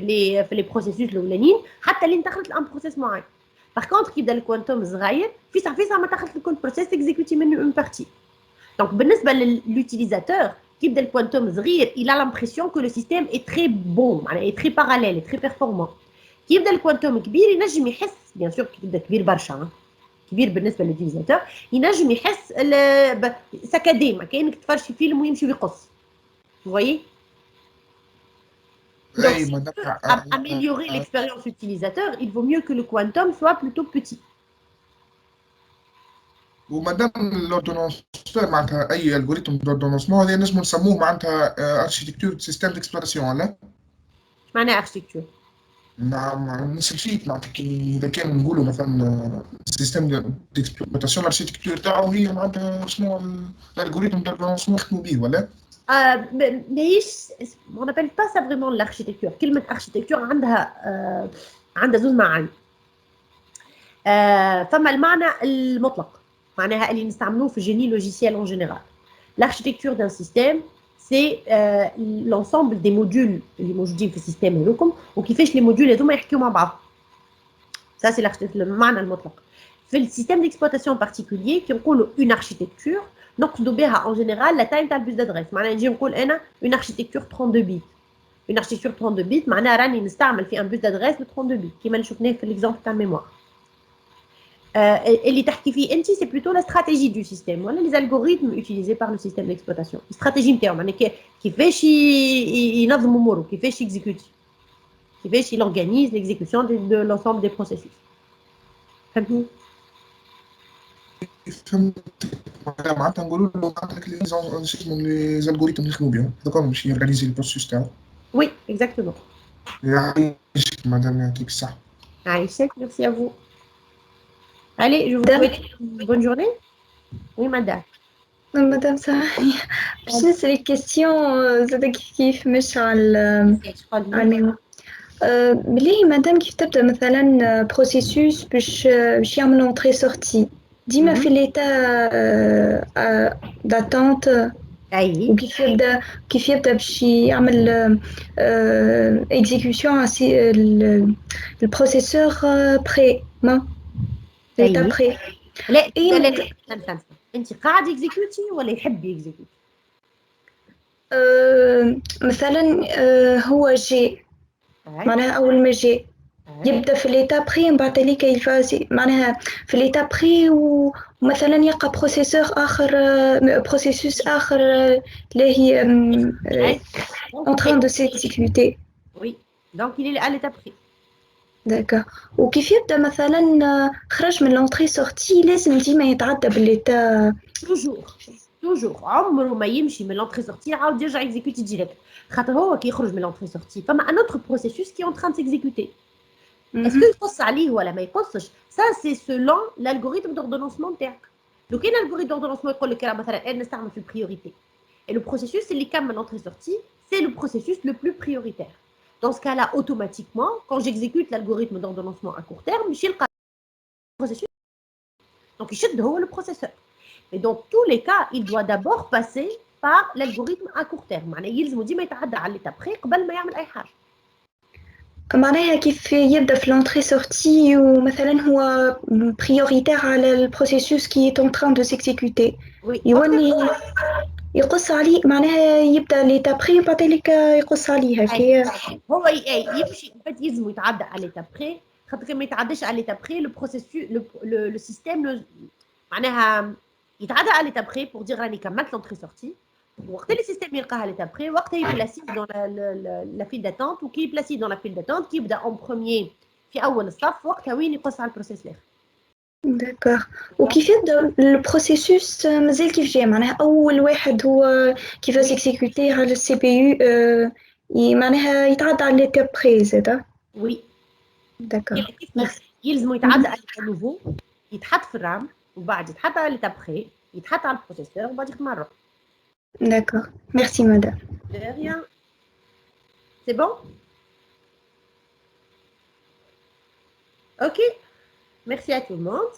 لي بروسيسوس الاولانيين حتى لين تخلط الان بروسيس معين. Par contre, كي يبدا الكوانتوم صغير فيسع ما تخلط الكل بروسيس تكزيكوتي منه اون بارتي. Donc, بالنسبة للutilisateur, qui est le quantum صغير, il a l'impression que le système est très bon, est très parallèle, est très performant. Qui est le quantum كبير, ينجم يحس, bien sûr, qui est كبير برشا, كبير بالنسبة للutilisateur, ينجم يحس سكاديم, كأنك تفرج في فيلم ويمشي ويقص. Vous voyez? Donc, si on veut améliorer l'expérience utilisateur, il vaut mieux que le quantum soit plutôt petit. ومادام لوردونونسور معناتها اي الجوريثم لوردونونسمون هذا نجمو نسموه معناتها اركيتكتور سيستم ديكسبلوتاسيون ولا؟ ايش معناها اركيتكتور؟ نعم نفس الشيء معناتها كي اذا كان نقولوا مثلا سيستم ديكسبلوتاسيون الاركيتكتور تاعو هي معناتها شنو الالغوريثم لوردونونسمون نخدموا به ولا؟ ماهيش on n'appelle pas ça vraiment l'architecture. كلمة architecture عندها زوز معاني. فما المعنى المطلق معناها اللي نستعملوه في الجيني لوجيسيال en général. L'architecture d'un système c'est l'ensemble des modules اللي موجودين في السيستم هذوكم وكيفاش لي موديول هذوما يحكيوا مع بعض. Ça c'est المعنى المطلق. في السيستم ديكسبلوتاسيون بارتيكولير كي نقولوا une architecture نقصدوا بها en général la taille تاع البيس d'adresse. معناها نجي نقول انا une architecture 32 بيت. Une architecture 32 بيت معناها راني نستعمل في un bus d'adresse de 32 بيت كيما اللي شفناه في l'exemple تاع الميموار. اللي تحكي فيه انت c'est plutôt la stratégie du système ولا les algorithmes utilisés par le système d'exploitation. الاستراتيجي نتاعو معناها كيفاش ينظم اموره كيفاش يكزيكوتي كيفاش il organise l'exécution de l'ensemble des processus. فهمتني؟ فهمت معناتها نقولوا له معناتها لي زالغوريثم نخدموا بهم هذوك باش يورغانيزي البروسيس تاعو. Oui, exactement. يعيشك مدام يعطيك الصحة. عايشك, merci à vous. Allez, je vous souhaite une bonne journée. Oui, madame. مدام سامحني باش نسألك كيستيون زاد كيف مش على بلي مادام كيف تبدا مثلا بروسيسوس باش يعمل اونتري سورتي ديما في ليتا داتونت وكيف يبدا باش يعمل اكزيكيوشن البروسيسور بري ما ليتا بري لا انت قاعد اكزيكيوتي ولا يحب يكزيكيوتي؟ مثلا هو جي معناها اول ما جي يبدا في ليتا بري من بعد ليك يفازي معناها في ليتا بري ومثلا يلقى بروسيسوس اخر اللي هي en train de s'exécuter. Oui, donc il est à l'état pré. D'accord. وكيف يبدا مثلا خرج من لونتري سورتي لازم ديما يتعدى بالليتا توجور عمره ما يمشي من لونتري سورتي عاود يرجع اكزيكوتي ديريكت خاطر هو كي يخرج من لونتري سورتي فما ان اوتر بروسيسوس كي اون تران سيكزيكوتي Est-ce que يقص عليه ولا ما يقصش؟ Ça c'est selon l'algorithme d'ordonnancement نتاعك. لو كان الالغوريثم d'ordonnancement يقول لك مثلا انا نستعمل في البريوريتي. Et le processus اللي كمل entrée-sortie, c'est le processus le plus prioritaire. Dans ce cas-là, automatiquement, quand j'exécute l'algorithme d'ordonnancement à court terme, je le processus. Donc, il chute de haut le processeur. Mais dans tous les cas, il doit d'abord passer par l'algorithme à court terme. معناها يلزمو ديما يتعدى على l'étape près قبل ما يعمل أي حاجة. معناها كيف يبدأ في l'entrée sortie ومثلا هو prioritaire على البروسيسوس qui est en train de s'exécuter. Oui. يولي يقص عليه معناها يبدأ l'étape près وبعدين يقص عليها كي هو يمشي يلزمو يتعدى على l'étape près خاطر كي ما يتعداش على l'étape près le processus le système معناها يتعدى على l'étape près pour dire راني كملت l'entrée sortie. وقت اللي السيستم يلقاها l'étape près وقتها يبلاسي dans la file d'attente وكي يبلاسي dans la file d'attente كي يبدا en premier في أول الصف وقتها وين يقص على البروسيس الآخر. داكوغ. وكيف يبدا البروسيسوس مازال كيف جاي معناها اول واحد هو كيفاش اكزيكوتي على السي بي يو معناها يتعدى على ليتاب بري زادا. وي داكوغ. يلزمو يتعدى على نوفو يتحط في الرام وبعد يتحط على ليتاب بري يتحط على البروسيسور وبعد يخدم على الرام. D'accord. Merci, madame. De rien. C'est bon? Ok. Merci à tout le monde.